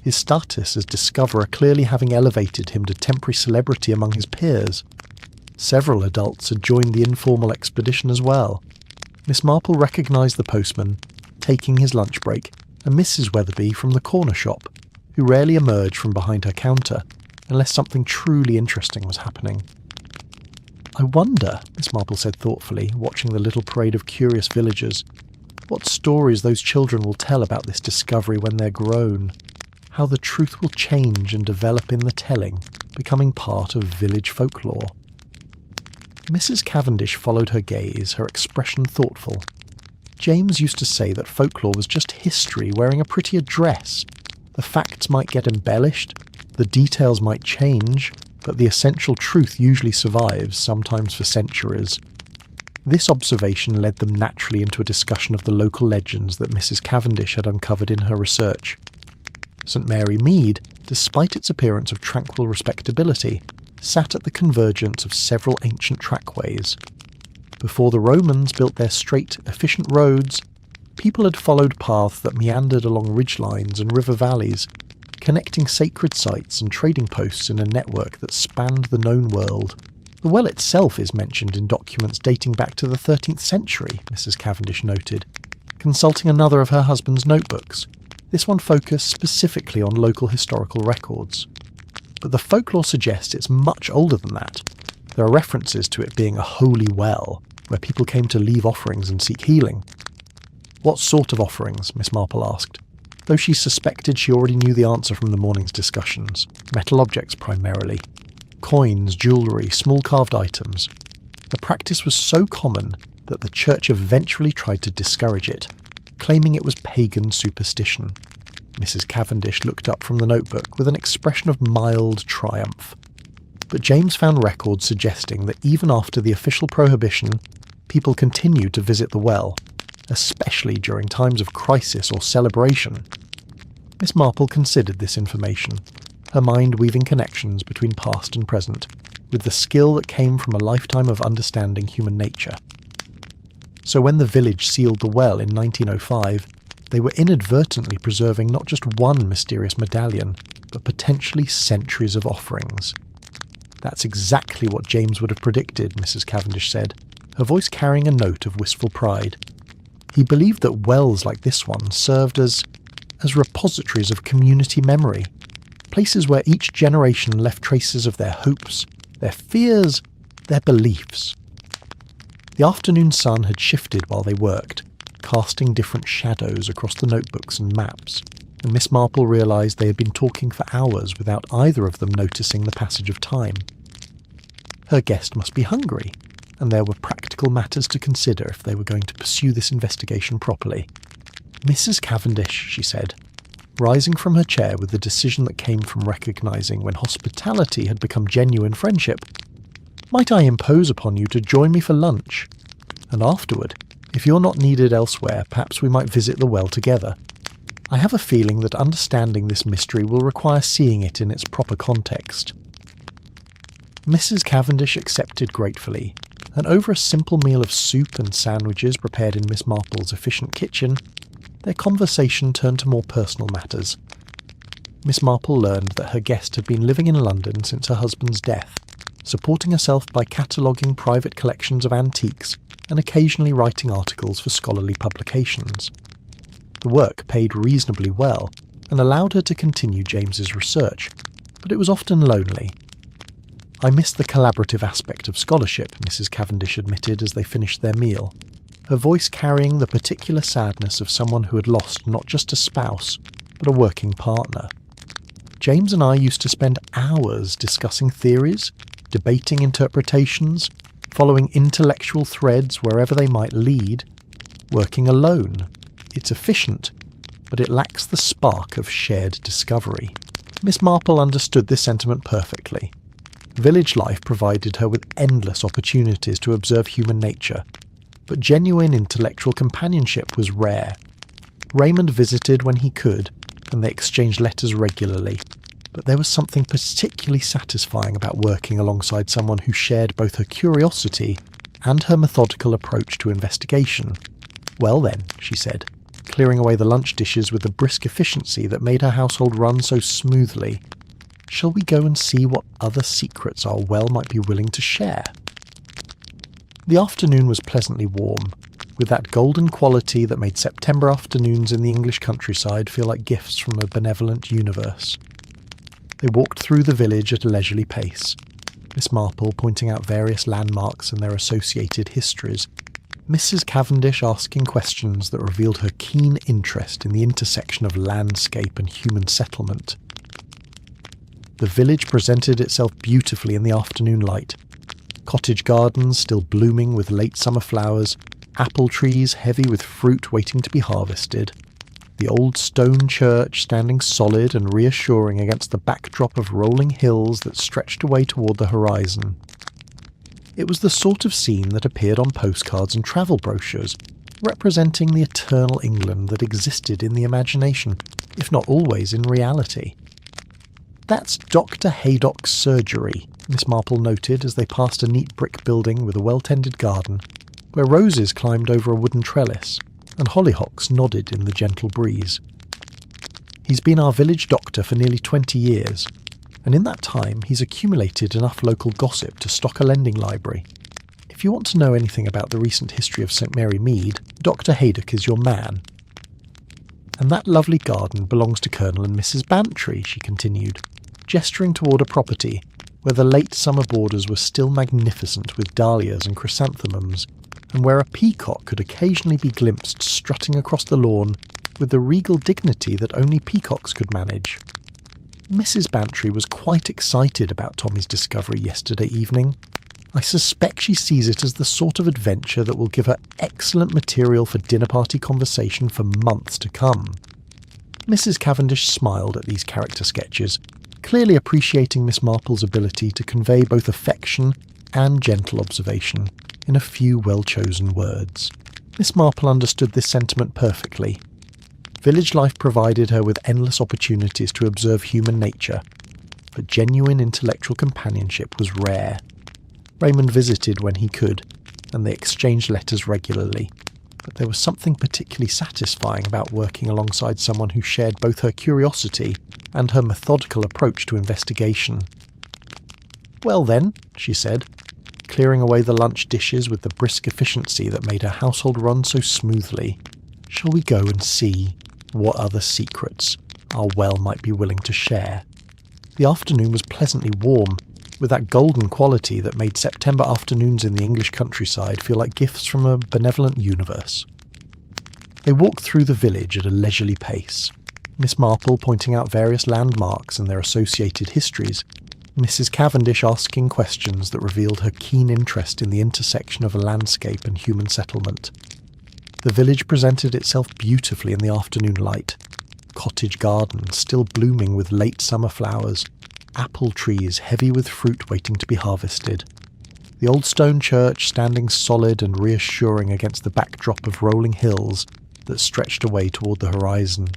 his status as discoverer clearly having elevated him to temporary celebrity among his peers. Several adults had joined the informal expedition as well. Miss Marple recognised the postman, taking his lunch break, and Mrs. Weatherby from the corner shop, who rarely emerged from behind her counter, unless something truly interesting was happening. "I wonder," Miss Marple said thoughtfully, watching the little parade of curious villagers, "what stories those children will tell about this discovery when they're grown. How the truth will change and develop in the telling, becoming part of village folklore." Mrs. Cavendish followed her gaze, her expression thoughtful. James used to say that folklore was just history wearing a prettier dress. The facts might get embellished, the details might change, but the essential truth usually survives, sometimes for centuries. This observation led them naturally into a discussion of the local legends that Mrs. Cavendish had uncovered in her research. St. Mary Mead, despite its appearance of tranquil respectability, sat at the convergence of several ancient trackways. Before the Romans built their straight, efficient roads, people had followed paths that meandered along ridgelines and river valleys, connecting sacred sites and trading posts in a network that spanned the known world. The well itself is mentioned in documents dating back to the 13th century, Mrs. Cavendish noted, consulting another of her husband's notebooks. This one focused specifically on local historical records. But the folklore suggests it's much older than that. There are references to it being a holy well, where people came to leave offerings and seek healing. "What sort of offerings?" Miss Marple asked, though she suspected she already knew the answer from the morning's discussions. Metal objects primarily. Coins, jewellery, small carved items. The practice was so common that the church eventually tried to discourage it, claiming it was pagan superstition. Mrs. Cavendish looked up from the notebook with an expression of mild triumph. But James found records suggesting that even after the official prohibition, people continued to visit the well, especially during times of crisis or celebration. Miss Marple considered this information, her mind weaving connections between past and present, with the skill that came from a lifetime of understanding human nature. So when the village sealed the well in 1905, they were inadvertently preserving not just one mysterious medallion, but potentially centuries of offerings. "That's exactly what James would have predicted," Mrs. Cavendish said, her voice carrying a note of wistful pride. He believed that wells like this one served as repositories of community memory, places where each generation left traces of their hopes, their fears, their beliefs. The afternoon sun had shifted while they worked, casting different shadows across the notebooks and maps, and Miss Marple realised they had been talking for hours without either of them noticing the passage of time. Her guest must be hungry, and there were practical matters to consider if they were going to pursue this investigation properly. "Mrs. Cavendish," she said, rising from her chair with the decision that came from recognising when hospitality had become genuine friendship, "might I impose upon you to join me for lunch? And afterward, if you're not needed elsewhere, perhaps we might visit the well together. I have a feeling that understanding this mystery will require seeing it in its proper context." Mrs. Cavendish accepted gratefully, and over a simple meal of soup and sandwiches prepared in Miss Marple's efficient kitchen, their conversation turned to more personal matters. Miss Marple learned that her guest had been living in London since her husband's death, supporting herself by cataloguing private collections of antiques and occasionally writing articles for scholarly publications. The work paid reasonably well and allowed her to continue James's research, but it was often lonely. "I miss the collaborative aspect of scholarship," Mrs. Cavendish admitted as they finished their meal, her voice carrying the particular sadness of someone who had lost not just a spouse, but a working partner. "James and I used to spend hours discussing theories, debating interpretations, following intellectual threads wherever they might lead, working alone. It's efficient, but it lacks the spark of shared discovery." Miss Marple understood this sentiment perfectly. Village life provided her with endless opportunities to observe human nature, but genuine intellectual companionship was rare. Raymond visited when he could, and they exchanged letters regularly, but there was something particularly satisfying about working alongside someone who shared both her curiosity and her methodical approach to investigation. "Well then," she said, clearing away the lunch dishes with the brisk efficiency that made her household run so smoothly, "shall we go and see what other secrets our well might be willing to share?" The afternoon was pleasantly warm, with that golden quality that made September afternoons in the English countryside feel like gifts from a benevolent universe. They walked through the village at a leisurely pace, Miss Marple pointing out various landmarks and their associated histories, Mrs. Cavendish asking questions that revealed her keen interest in the intersection of landscape and human settlement. The village presented itself beautifully in the afternoon light. Cottage gardens still blooming with late summer flowers, apple trees heavy with fruit waiting to be harvested, the old stone church standing solid and reassuring against the backdrop of rolling hills that stretched away toward the horizon. It was the sort of scene that appeared on postcards and travel brochures, representing the eternal England that existed in the imagination, if not always in reality. "That's Dr. Haydock's surgery," Miss Marple noted as they passed a neat brick building with a well-tended garden, where roses climbed over a wooden trellis, and hollyhocks nodded in the gentle breeze. "He's been our village doctor for nearly 20 years, and in that time he's accumulated enough local gossip to stock a lending library. If you want to know anything about the recent history of St. Mary Mead, Dr. Haydock is your man. And that lovely garden belongs to Colonel and Mrs. Bantry," she continued, gesturing toward a property where the late summer borders were still magnificent with dahlias and chrysanthemums, and where a peacock could occasionally be glimpsed strutting across the lawn with the regal dignity that only peacocks could manage. Mrs. Bantry was quite excited about Tommy's discovery yesterday evening. "I suspect she sees it as the sort of adventure that will give her excellent material for dinner party conversation for months to come." Mrs. Cavendish smiled at these character sketches, clearly appreciating Miss Marple's ability to convey both affection and gentle observation in a few well-chosen words. Miss Marple understood this sentiment perfectly. Village life provided her with endless opportunities to observe human nature, but genuine intellectual companionship was rare. Raymond visited when he could, and they exchanged letters regularly, but there was something particularly satisfying about working alongside someone who shared both her curiosity and her methodical approach to investigation. "Well then," she said, clearing away the lunch dishes with the brisk efficiency that made her household run so smoothly, "shall we go and see what other secrets our well might be willing to share?" The afternoon was pleasantly warm, with that golden quality that made September afternoons in the English countryside feel like gifts from a benevolent universe. They walked through the village at a leisurely pace, Miss Marple pointing out various landmarks and their associated histories, Mrs. Cavendish asking questions that revealed her keen interest in the intersection of landscape and human settlement. The village presented itself beautifully in the afternoon light. Cottage gardens still blooming with late summer flowers, apple trees heavy with fruit waiting to be harvested, the old stone church standing solid and reassuring against the backdrop of rolling hills that stretched away toward the horizon.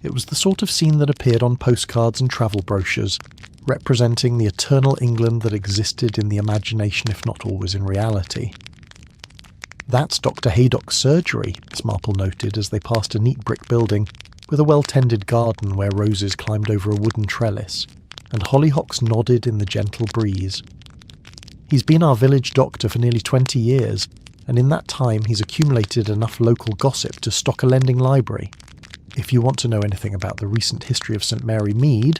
It was the sort of scene that appeared on postcards and travel brochures, representing the eternal England that existed in the imagination if not always in reality. "That's Dr. Haydock's surgery," Miss Marple noted as they passed a neat brick building with a well-tended garden where roses climbed over a wooden trellis, and hollyhocks nodded in the gentle breeze. "He's been our village doctor for nearly 20 years, and in that time he's accumulated enough local gossip to stock a lending library. If you want to know anything about the recent history of St. Mary Mead,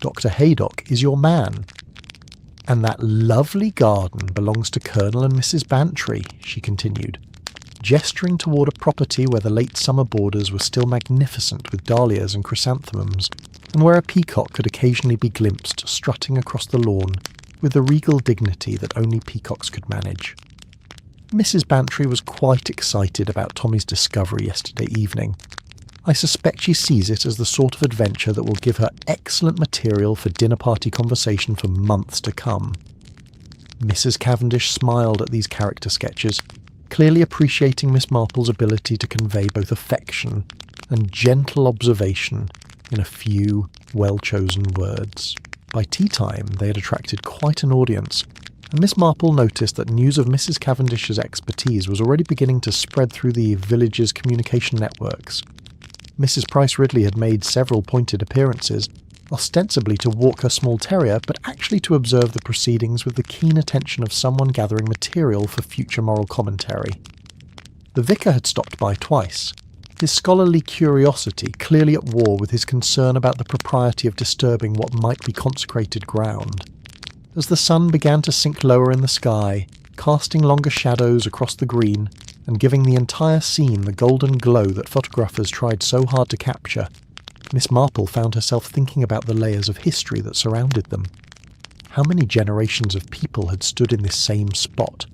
Dr. Haydock is your man. And that lovely garden belongs to Colonel and Mrs. Bantry," she continued, gesturing toward a property where the late summer borders were still magnificent with dahlias and chrysanthemums, and where a peacock could occasionally be glimpsed strutting across the lawn with the regal dignity that only peacocks could manage. Mrs. Bantry was quite excited about Tommy's discovery yesterday evening. "I suspect she sees it as the sort of adventure that will give her excellent material for dinner party conversation for months to come." Mrs. Cavendish smiled at these character sketches, clearly appreciating Miss Marple's ability to convey both affection and gentle observation in a few well-chosen words. By tea time, they had attracted quite an audience, and Miss Marple noticed that news of Mrs. Cavendish's expertise was already beginning to spread through the village's communication networks. Mrs. Price Ridley had made several pointed appearances, ostensibly to walk her small terrier, but actually to observe the proceedings with the keen attention of someone gathering material for future moral commentary. The vicar had stopped by twice, his scholarly curiosity clearly at war with his concern about the propriety of disturbing what might be consecrated ground. As the sun began to sink lower in the sky, casting longer shadows across the green, and giving the entire scene the golden glow that photographers tried so hard to capture, Miss Marple found herself thinking about the layers of history that surrounded them. How many generations of people had stood in this same spot,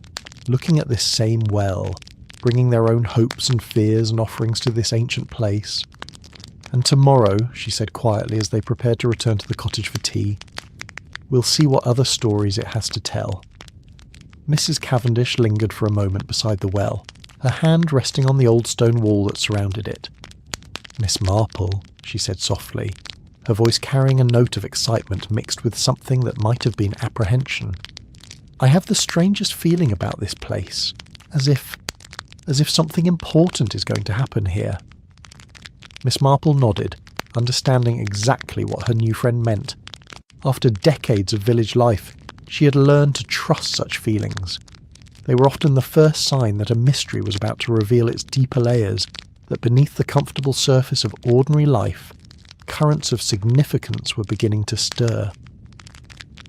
looking at this same well, bringing their own hopes and fears and offerings to this ancient place. And tomorrow, she said quietly as they prepared to return to the cottage for tea, we'll see what other stories it has to tell. Mrs. Cavendish lingered for a moment beside the well, her hand resting on the old stone wall that surrounded it. Miss Marple, she said softly, her voice carrying a note of excitement mixed with something that might have been apprehension. I have the strangest feeling about this place, as if something important is going to happen here. Miss Marple nodded, understanding exactly what her new friend meant. After decades of village life, she had learned to trust such feelings. They were often the first sign that a mystery was about to reveal its deeper layers, that beneath the comfortable surface of ordinary life, currents of significance were beginning to stir.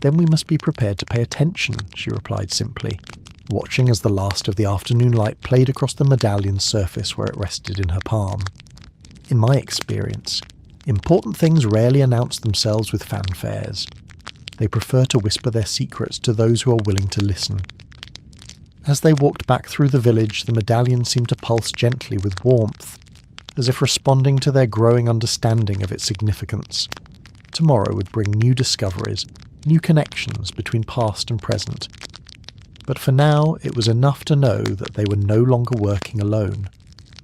Then we must be prepared to pay attention, she replied simply, watching as the last of the afternoon light played across the medallion's surface where it rested in her palm. In my experience, important things rarely announce themselves with fanfares. They prefer to whisper their secrets to those who are willing to listen. As they walked back through the village, the medallion seemed to pulse gently with warmth, as if responding to their growing understanding of its significance. Tomorrow would bring new discoveries, new connections between past and present. But for now, it was enough to know that they were no longer working alone,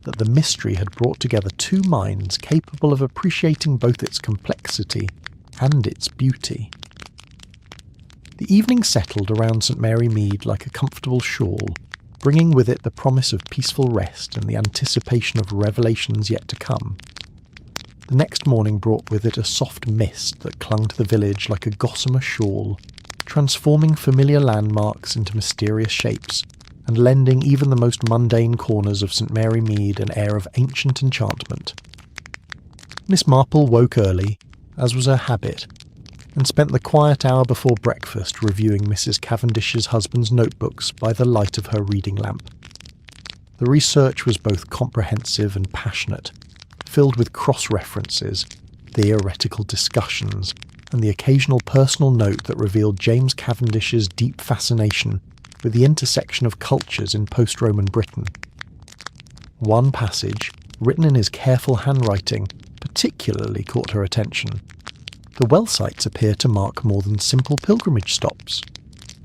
that the mystery had brought together two minds capable of appreciating both its complexity and its beauty. The evening settled around St. Mary Mead like a comfortable shawl, bringing with it the promise of peaceful rest and the anticipation of revelations yet to come. The next morning brought with it a soft mist that clung to the village like a gossamer shawl, transforming familiar landmarks into mysterious shapes, and lending even the most mundane corners of St. Mary Mead an air of ancient enchantment. Miss Marple woke early, as was her habit, and spent the quiet hour before breakfast reviewing Mrs. Cavendish's husband's notebooks by the light of her reading lamp. The research was both comprehensive and passionate, filled with cross-references, theoretical discussions, and the occasional personal note that revealed James Cavendish's deep fascination with the intersection of cultures in post-Roman Britain. One passage, written in his careful handwriting, particularly caught her attention. The well sites appear to mark more than simple pilgrimage stops.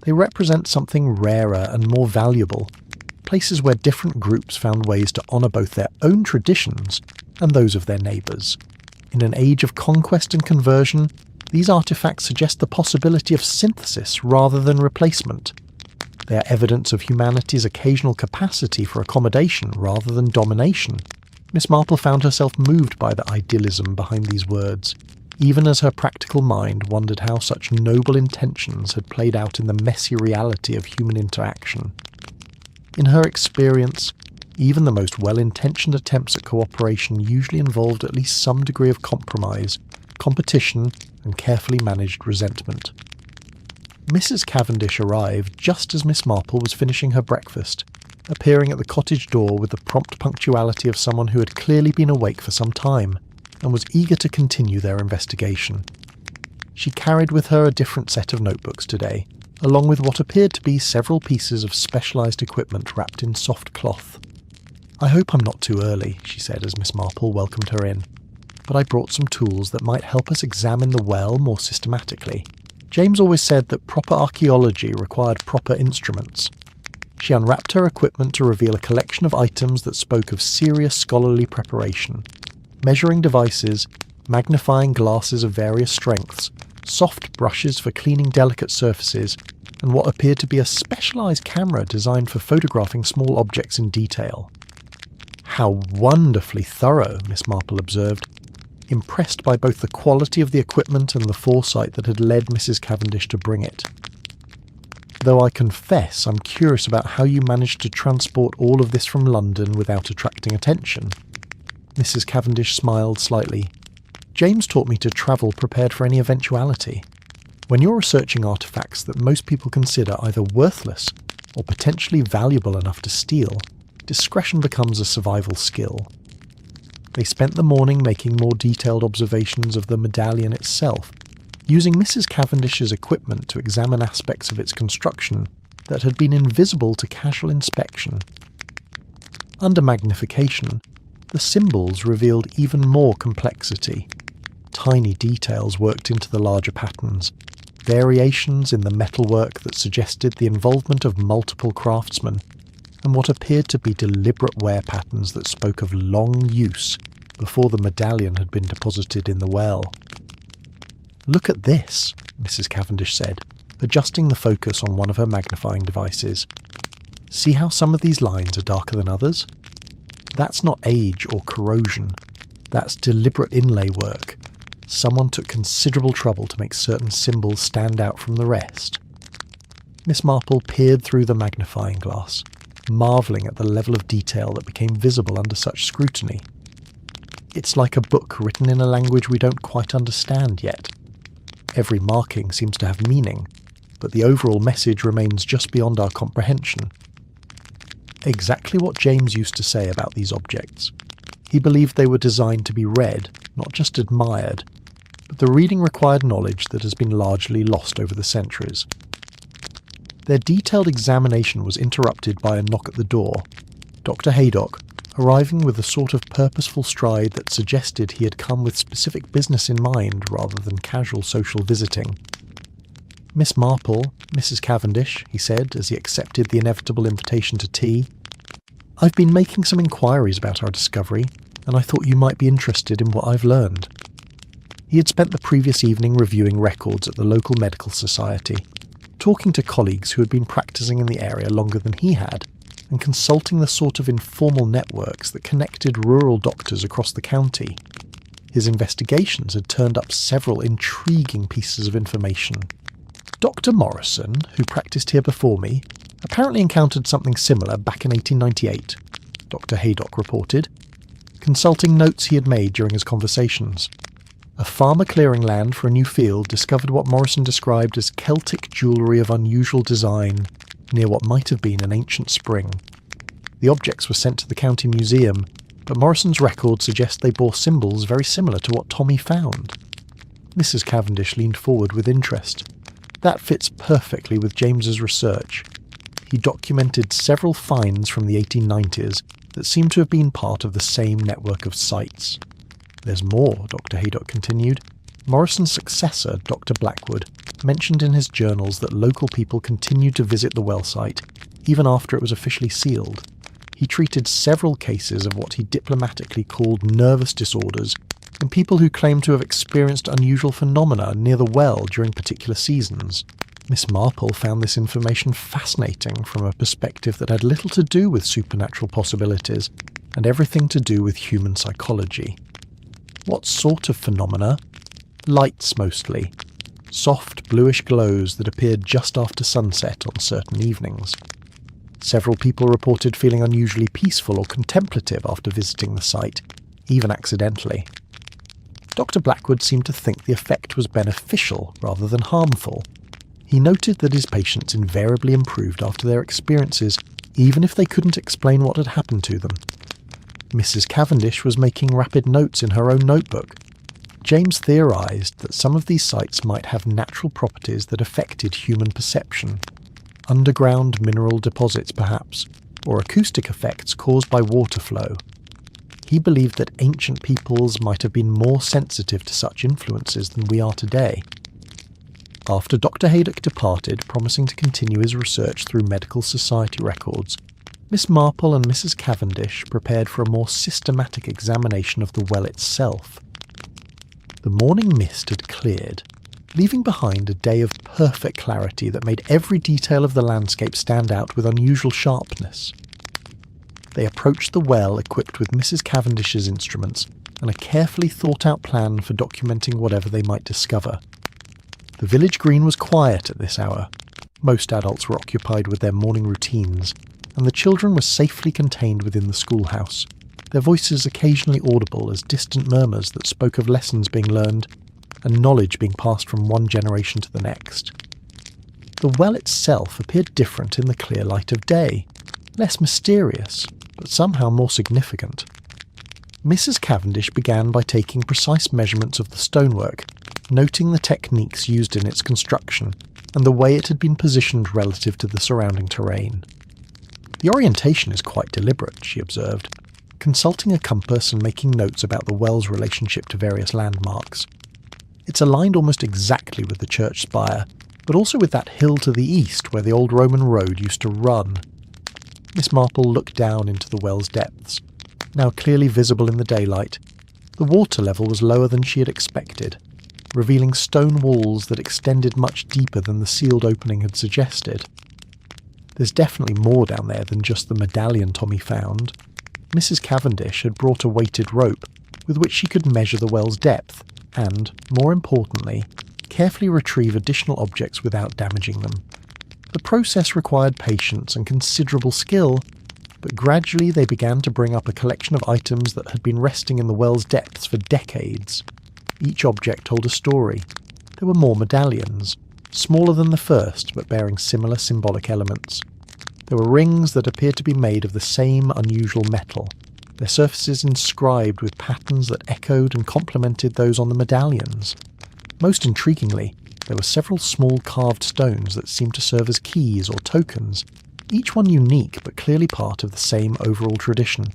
They represent something rarer and more valuable, places where different groups found ways to honour both their own traditions and those of their neighbours. In an age of conquest and conversion, these artefacts suggest the possibility of synthesis rather than replacement. They are evidence of humanity's occasional capacity for accommodation rather than domination. Miss Marple found herself moved by the idealism behind these words, even as her practical mind wondered how such noble intentions had played out in the messy reality of human interaction. In her experience, even the most well-intentioned attempts at cooperation usually involved at least some degree of compromise, competition, and carefully managed resentment. Mrs. Cavendish arrived just as Miss Marple was finishing her breakfast, appearing at the cottage door with the prompt punctuality of someone who had clearly been awake for some time, and was eager to continue their investigation. She carried with her a different set of notebooks today, along with what appeared to be several pieces of specialised equipment wrapped in soft cloth. "I hope I'm not too early," she said as Miss Marple welcomed her in, "but I brought some tools that might help us examine the well more systematically. James always said that proper archaeology required proper instruments. She unwrapped her equipment to reveal a collection of items that spoke of serious scholarly preparation. Measuring devices, magnifying glasses of various strengths, soft brushes for cleaning delicate surfaces, and what appeared to be a specialised camera designed for photographing small objects in detail. "How wonderfully thorough," Miss Marple observed, impressed by both the quality of the equipment and the foresight that had led Mrs. Cavendish to bring it. "Though I confess I'm curious about how you managed to transport all of this from London without attracting attention." Mrs. Cavendish smiled slightly. "James taught me to travel prepared for any eventuality. When you're researching artefacts that most people consider either worthless or potentially valuable enough to steal, discretion becomes a survival skill." They spent the morning making more detailed observations of the medallion itself, using Mrs. Cavendish's equipment to examine aspects of its construction that had been invisible to casual inspection. Under magnification, the symbols revealed even more complexity. Tiny details worked into the larger patterns, variations in the metalwork that suggested the involvement of multiple craftsmen, and what appeared to be deliberate wear patterns that spoke of long use before the medallion had been deposited in the well. "Look at this," Mrs. Cavendish said, adjusting the focus on one of her magnifying devices. "See how some of these lines are darker than others? That's not age or corrosion. That's deliberate inlay work. Someone took considerable trouble to make certain symbols stand out from the rest." Miss Marple peered through the magnifying glass, marvelling at the level of detail that became visible under such scrutiny. "It's like a book written in a language we don't quite understand yet. Every marking seems to have meaning, but the overall message remains just beyond our comprehension." Exactly what James used to say about these objects. He believed they were designed to be read, not just admired, but the reading required knowledge that has been largely lost over the centuries. Their detailed examination was interrupted by a knock at the door. Dr. Haydock, arriving with a sort of purposeful stride that suggested he had come with specific business in mind rather than casual social visiting. "Miss Marple, Mrs. Cavendish," he said as he accepted the inevitable invitation to tea. "I've been making some inquiries about our discovery, and I thought you might be interested in what I've learned." He had spent the previous evening reviewing records at the local medical society, talking to colleagues who had been practicing in the area longer than he had, and consulting the sort of informal networks that connected rural doctors across the county. His investigations had turned up several intriguing pieces of information. "Dr. Morrison, who practiced here before me, apparently encountered something similar back in 1898, Dr. Haydock reported, consulting notes he had made during his conversations. A farmer clearing land for a new field discovered what Morrison described as Celtic jewellery of unusual design near what might have been an ancient spring. The objects were sent to the county museum, but Morrison's records suggest they bore symbols very similar to what Tommy found." Mrs. Cavendish leaned forward with interest. "That fits perfectly with James's research. He documented several finds from the 1890s that seem to have been part of the same network of sites. There's more," Dr. Haydock continued. "Morrison's successor, Dr. Blackwood, mentioned in his journals that local people continued to visit the well site even after it was officially sealed. He treated several cases of what he diplomatically called nervous disorders in people who claimed to have experienced unusual phenomena near the well during particular seasons." Miss Marple found this information fascinating from a perspective that had little to do with supernatural possibilities and everything to do with human psychology. "What sort of phenomena?" "Lights mostly. Soft bluish glows that appeared just after sunset on certain evenings. Several people reported feeling unusually peaceful or contemplative after visiting the site, even accidentally. Dr. Blackwood seemed to think the effect was beneficial rather than harmful. He noted that his patients invariably improved after their experiences, even if they couldn't explain what had happened to them." Mrs. Cavendish was making rapid notes in her own notebook. James theorized that some of these sites might have natural properties that affected human perception. Underground mineral deposits, perhaps, or acoustic effects caused by water flow. He believed that ancient peoples might have been more sensitive to such influences than we are today. After Dr. Haydock departed, promising to continue his research through medical society records, Miss Marple and Mrs. Cavendish prepared for a more systematic examination of the well itself. The morning mist had cleared, leaving behind a day of perfect clarity that made every detail of the landscape stand out with unusual sharpness. They approached the well equipped with Mrs. Cavendish's instruments and a carefully thought-out plan for documenting whatever they might discover. The village green was quiet at this hour. Most adults were occupied with their morning routines, and the children were safely contained within the schoolhouse, their voices occasionally audible as distant murmurs that spoke of lessons being learned and knowledge being passed from one generation to the next. The well itself appeared different in the clear light of day, less mysterious, but somehow more significant. Mrs. Cavendish began by taking precise measurements of the stonework, noting the techniques used in its construction and the way it had been positioned relative to the surrounding terrain. The orientation is quite deliberate, she observed, consulting a compass and making notes about the well's relationship to various landmarks. It's aligned almost exactly with the church spire, but also with that hill to the east where the old Roman road used to run. Miss Marple looked down into the well's depths. Now clearly visible in the daylight, the water level was lower than she had expected, revealing stone walls that extended much deeper than the sealed opening had suggested. There's definitely more down there than just the medallion Tommy found. Mrs. Cavendish had brought a weighted rope with which she could measure the well's depth and, more importantly, carefully retrieve additional objects without damaging them. The process required patience and considerable skill, but gradually they began to bring up a collection of items that had been resting in the well's depths for decades. Each object told a story. There were more medallions, smaller than the first but bearing similar symbolic elements. There were rings that appeared to be made of the same unusual metal, their surfaces inscribed with patterns that echoed and complemented those on the medallions. Most intriguingly, there were several small carved stones that seemed to serve as keys or tokens, each one unique but clearly part of the same overall tradition.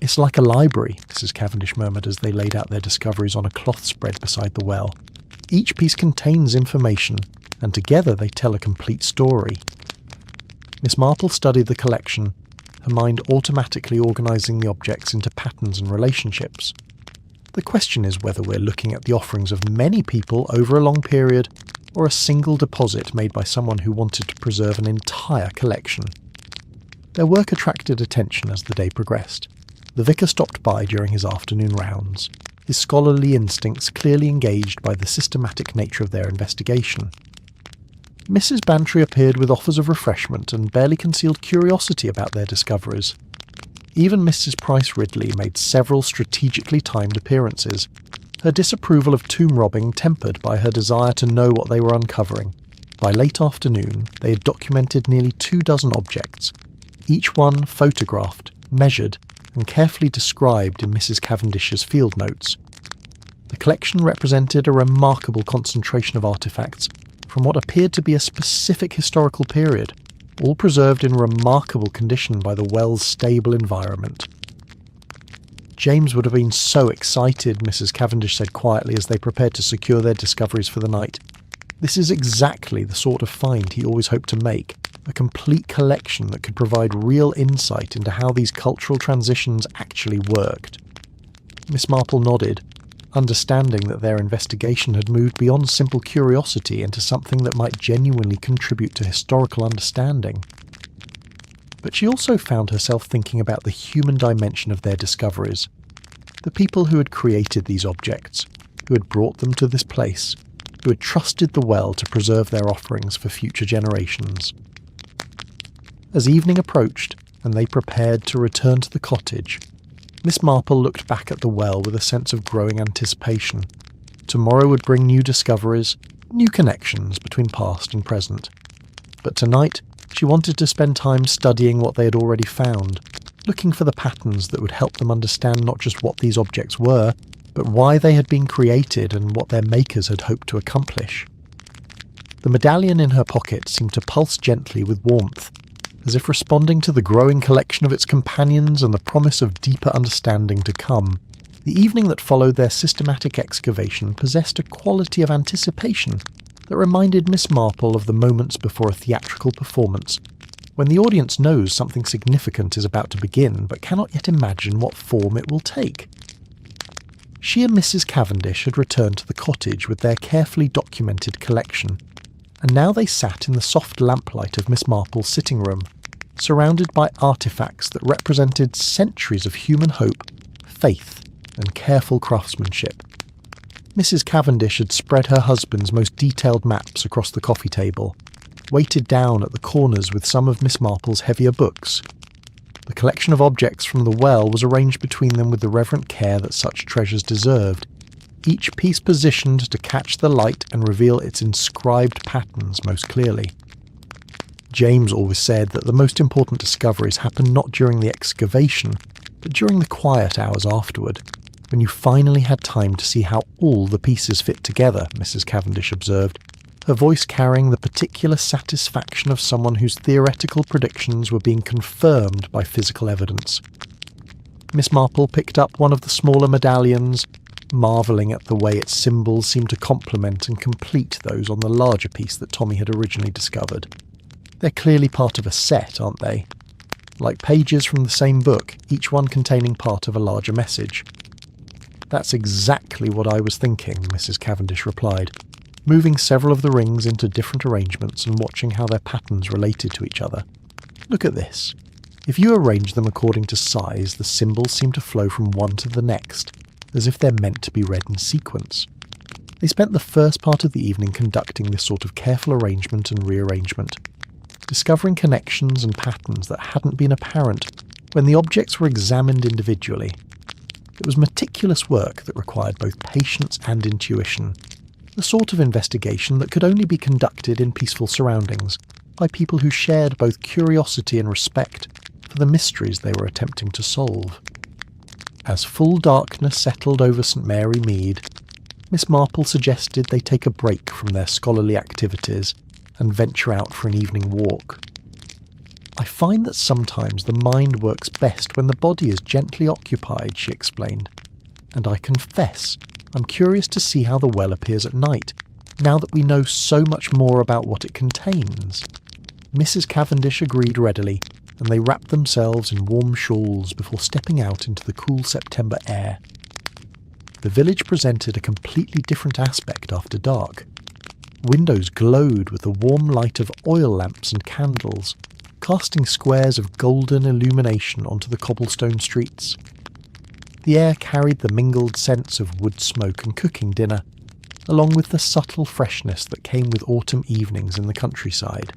"It's like a library," Mrs. Cavendish murmured as they laid out their discoveries on a cloth spread beside the well. "Each piece contains information, and together they tell a complete story." Miss Marple studied the collection, her mind automatically organising the objects into patterns and relationships. The question is whether we're looking at the offerings of many people over a long period, or a single deposit made by someone who wanted to preserve an entire collection. Their work attracted attention as the day progressed. The vicar stopped by during his afternoon rounds, his scholarly instincts clearly engaged by the systematic nature of their investigation. Mrs. Bantry appeared with offers of refreshment and barely concealed curiosity about their discoveries. Even Mrs. Price Ridley made several strategically timed appearances, her disapproval of tomb robbing tempered by her desire to know what they were uncovering. By late afternoon, they had documented nearly 24 objects, each one photographed, measured, and carefully described in Mrs. Cavendish's field notes. The collection represented a remarkable concentration of artefacts from what appeared to be a specific historical period, all preserved in remarkable condition by the well's stable environment. "James would have been so excited," Mrs. Cavendish said quietly as they prepared to secure their discoveries for the night. "This is exactly the sort of find he always hoped to make, a complete collection that could provide real insight into how these cultural transitions actually worked." Miss Marple nodded, understanding that their investigation had moved beyond simple curiosity into something that might genuinely contribute to historical understanding. But she also found herself thinking about the human dimension of their discoveries, the people who had created these objects, who had brought them to this place, who had trusted the well to preserve their offerings for future generations. As evening approached and they prepared to return to the cottage, Miss Marple looked back at the well with a sense of growing anticipation. Tomorrow would bring new discoveries, new connections between past and present. But tonight, she wanted to spend time studying what they had already found, looking for the patterns that would help them understand not just what these objects were, but why they had been created and what their makers had hoped to accomplish. The medallion in her pocket seemed to pulse gently with warmth, as if responding to the growing collection of its companions and the promise of deeper understanding to come. The evening that followed their systematic excavation possessed a quality of anticipation, that reminded Miss Marple of the moments before a theatrical performance, when the audience knows something significant is about to begin but cannot yet imagine what form it will take. She and Mrs. Cavendish had returned to the cottage with their carefully documented collection, and now they sat in the soft lamplight of Miss Marple's sitting room, surrounded by artefacts that represented centuries of human hope, faith, and careful craftsmanship. Mrs. Cavendish had spread her husband's most detailed maps across the coffee table, weighted down at the corners with some of Miss Marple's heavier books. The collection of objects from the well was arranged between them with the reverent care that such treasures deserved, each piece positioned to catch the light and reveal its inscribed patterns most clearly. James always said that the most important discoveries happen not during the excavation, but during the quiet hours afterward, when you finally had time to see how all the pieces fit together, Mrs. Cavendish observed, her voice carrying the particular satisfaction of someone whose theoretical predictions were being confirmed by physical evidence. Miss Marple picked up one of the smaller medallions, marvelling at the way its symbols seemed to complement and complete those on the larger piece that Tommy had originally discovered. They're clearly part of a set, aren't they? Like pages from the same book, each one containing part of a larger message. That's exactly what I was thinking, Mrs. Cavendish replied, moving several of the rings into different arrangements and watching how their patterns related to each other. Look at this. If you arrange them according to size, the symbols seem to flow from one to the next, as if they're meant to be read in sequence. They spent the first part of the evening conducting this sort of careful arrangement and rearrangement, discovering connections and patterns that hadn't been apparent when the objects were examined individually. It was meticulous work that required both patience and intuition, the sort of investigation that could only be conducted in peaceful surroundings by people who shared both curiosity and respect for the mysteries they were attempting to solve. As full darkness settled over St. Mary Mead, Miss Marple suggested they take a break from their scholarly activities and venture out for an evening walk. I find that sometimes the mind works best when the body is gently occupied, she explained, and I confess I'm curious to see how the well appears at night, now that we know so much more about what it contains. Mrs. Cavendish agreed readily, and they wrapped themselves in warm shawls before stepping out into the cool September air. The village presented a completely different aspect after dark. Windows glowed with the warm light of oil lamps and candles, casting squares of golden illumination onto the cobblestone streets. The air carried the mingled scents of wood smoke and cooking dinner, along with the subtle freshness that came with autumn evenings in the countryside.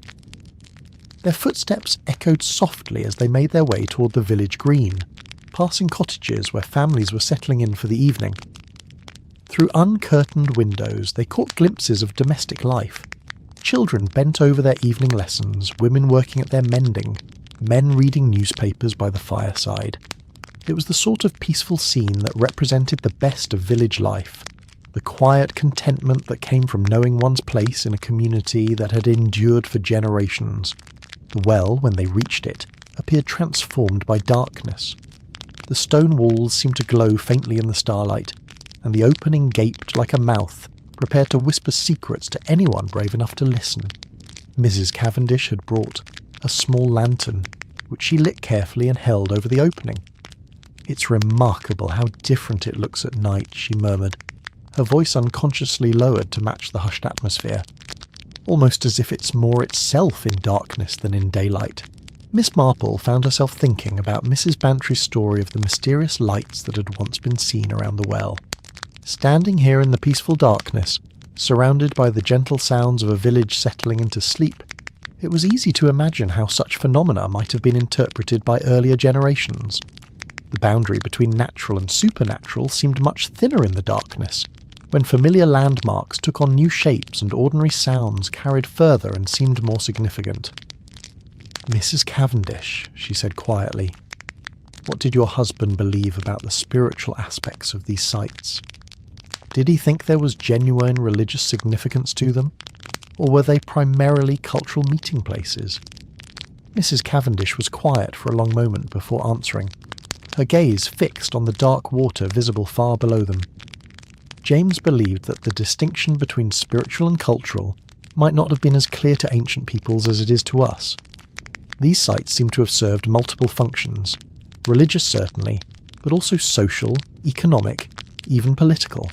Their footsteps echoed softly as they made their way toward the village green, passing cottages where families were settling in for the evening. Through uncurtained windows they caught glimpses of domestic life. Children bent over their evening lessons, women working at their mending, men reading newspapers by the fireside. It was the sort of peaceful scene that represented the best of village life, the quiet contentment that came from knowing one's place in a community that had endured for generations. The well, when they reached it, appeared transformed by darkness. The stone walls seemed to glow faintly in the starlight, and the opening gaped like a mouth, prepared to whisper secrets to anyone brave enough to listen. Mrs. Cavendish had brought a small lantern, which she lit carefully and held over the opening. "It's remarkable how different it looks at night," she murmured, her voice unconsciously lowered to match the hushed atmosphere, almost as if it's more itself in darkness than in daylight. Miss Marple found herself thinking about Mrs. Bantry's story of the mysterious lights that had once been seen around the well. Standing here in the peaceful darkness, surrounded by the gentle sounds of a village settling into sleep, it was easy to imagine how such phenomena might have been interpreted by earlier generations. The boundary between natural and supernatural seemed much thinner in the darkness, when familiar landmarks took on new shapes and ordinary sounds carried further and seemed more significant. "Mrs. Cavendish," she said quietly, "what did your husband believe about the spiritual aspects of these sites? Did he think there was genuine religious significance to them, or were they primarily cultural meeting places?" Mrs. Cavendish was quiet for a long moment before answering, her gaze fixed on the dark water visible far below them. James believed that the distinction between spiritual and cultural might not have been as clear to ancient peoples as it is to us. These sites seem to have served multiple functions, religious certainly, but also social, economic, even political.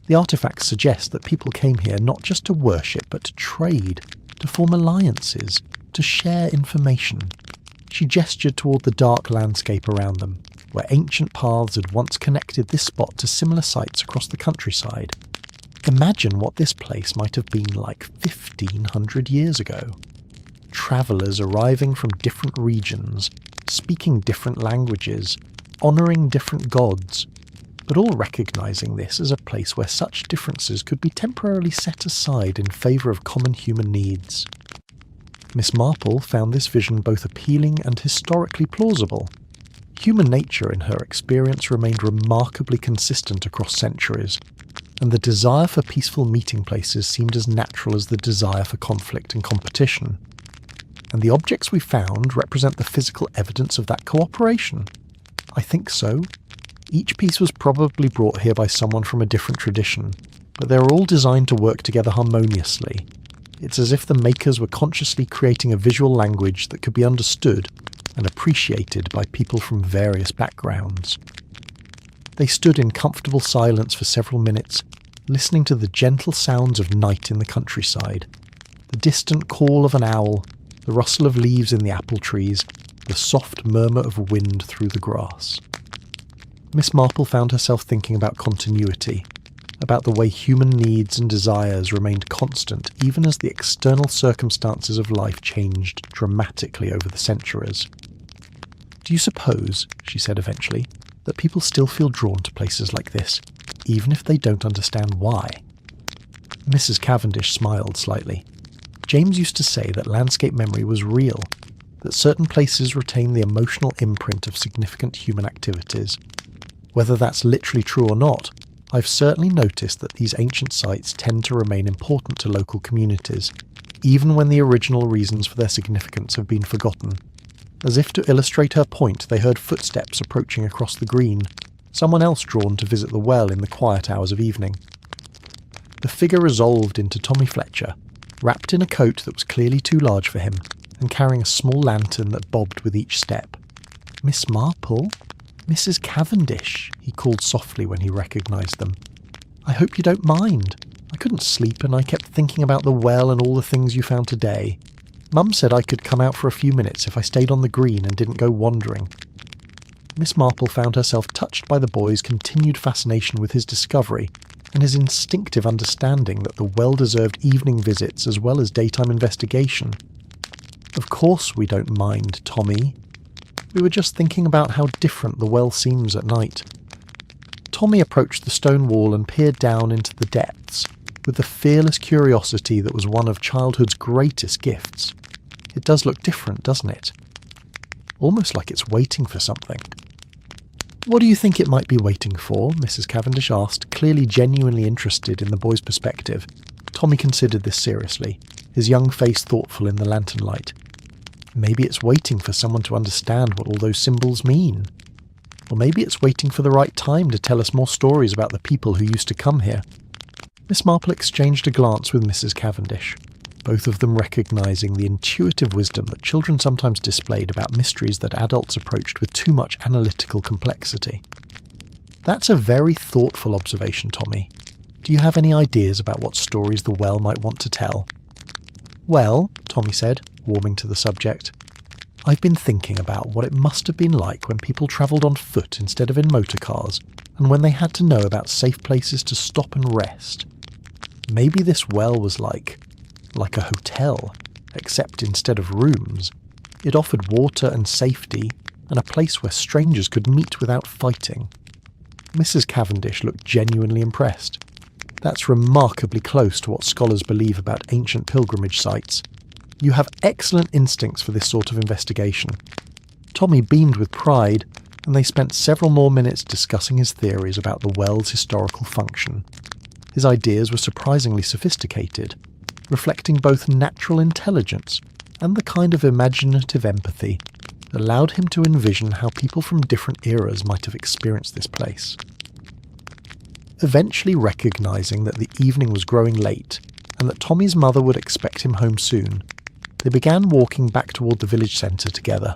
The artefacts suggest that people came here not just to worship, but to trade, to form alliances, to share information. She gestured toward the dark landscape around them, where ancient paths had once connected this spot to similar sites across the countryside. Imagine what this place might have been like 1,500 years ago. Travellers arriving from different regions, speaking different languages, honouring different gods, but all recognising this as a place where such differences could be temporarily set aside in favour of common human needs. Miss Marple found this vision both appealing and historically plausible. Human nature, in her experience, remained remarkably consistent across centuries, and the desire for peaceful meeting places seemed as natural as the desire for conflict and competition. And the objects we found represent the physical evidence of that cooperation. I think so. Each piece was probably brought here by someone from a different tradition, but they were all designed to work together harmoniously. It's as if the makers were consciously creating a visual language that could be understood and appreciated by people from various backgrounds. They stood in comfortable silence for several minutes, listening to the gentle sounds of night in the countryside, the distant call of an owl, the rustle of leaves in the apple trees, the soft murmur of wind through the grass. Miss Marple found herself thinking about continuity, about the way human needs and desires remained constant even as the external circumstances of life changed dramatically over the centuries. "Do you suppose," she said eventually, "that people still feel drawn to places like this, even if they don't understand why?" Mrs. Cavendish smiled slightly. James used to say that landscape memory was real, that certain places retain the emotional imprint of significant human activities. Whether that's literally true or not, I've certainly noticed that these ancient sites tend to remain important to local communities, even when the original reasons for their significance have been forgotten. As if to illustrate her point, they heard footsteps approaching across the green, someone else drawn to visit the well in the quiet hours of evening. The figure resolved into Tommy Fletcher, wrapped in a coat that was clearly too large for him, and carrying a small lantern that bobbed with each step. "Miss Marple? Mrs. Cavendish," he called softly when he recognised them. "I hope you don't mind. I couldn't sleep and I kept thinking about the well and all the things you found today. Mum said I could come out for a few minutes if I stayed on the green and didn't go wandering." Miss Marple found herself touched by the boy's continued fascination with his discovery and his instinctive understanding that the well deserved evening visits as well as daytime investigation. "Of course we don't mind, Tommy. We were just thinking about how different the well seems at night." Tommy approached the stone wall and peered down into the depths, with the fearless curiosity that was one of childhood's greatest gifts. It does look different, doesn't it? Almost like it's waiting for something. "What do you think it might be waiting for?" Mrs. Cavendish asked, clearly genuinely interested in the boy's perspective. Tommy considered this seriously, his young face thoughtful in the lantern light. "Maybe it's waiting for someone to understand what all those symbols mean. Or maybe it's waiting for the right time to tell us more stories about the people who used to come here." Miss Marple exchanged a glance with Mrs. Cavendish, both of them recognising the intuitive wisdom that children sometimes displayed about mysteries that adults approached with too much analytical complexity. "That's a very thoughtful observation, Tommy. Do you have any ideas about what stories the well might want to tell?" "Well," Tommy said, warming to the subject, "I've been thinking about what it must have been like when people travelled on foot instead of in motor cars, and when they had to know about safe places to stop and rest. Maybe this well was like a hotel, except instead of rooms, it offered water and safety, and a place where strangers could meet without fighting." Mrs. Cavendish looked genuinely impressed. That's remarkably close to what scholars believe about ancient pilgrimage sites. You have excellent instincts for this sort of investigation. Tommy beamed with pride, and they spent several more minutes discussing his theories about the well's historical function. His ideas were surprisingly sophisticated, reflecting both natural intelligence and the kind of imaginative empathy that allowed him to envision how people from different eras might have experienced this place. Eventually recognising that the evening was growing late and that Tommy's mother would expect him home soon, they began walking back toward the village centre together.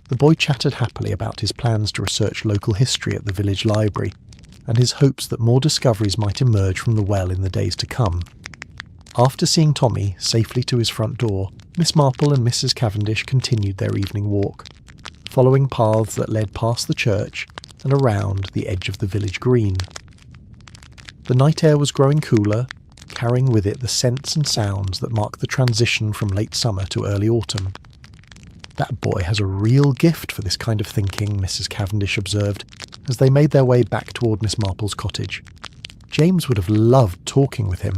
The boy chattered happily about his plans to research local history at the village library and his hopes that more discoveries might emerge from the well in the days to come. After seeing Tommy safely to his front door, Miss Marple and Mrs. Cavendish continued their evening walk, following paths that led past the church and around the edge of the village green. The night air was growing cooler, carrying with it the scents and sounds that mark the transition from late summer to early autumn. "That boy has a real gift for this kind of thinking," Mrs. Cavendish observed, as they made their way back toward Miss Marple's cottage. "James would have loved talking with him.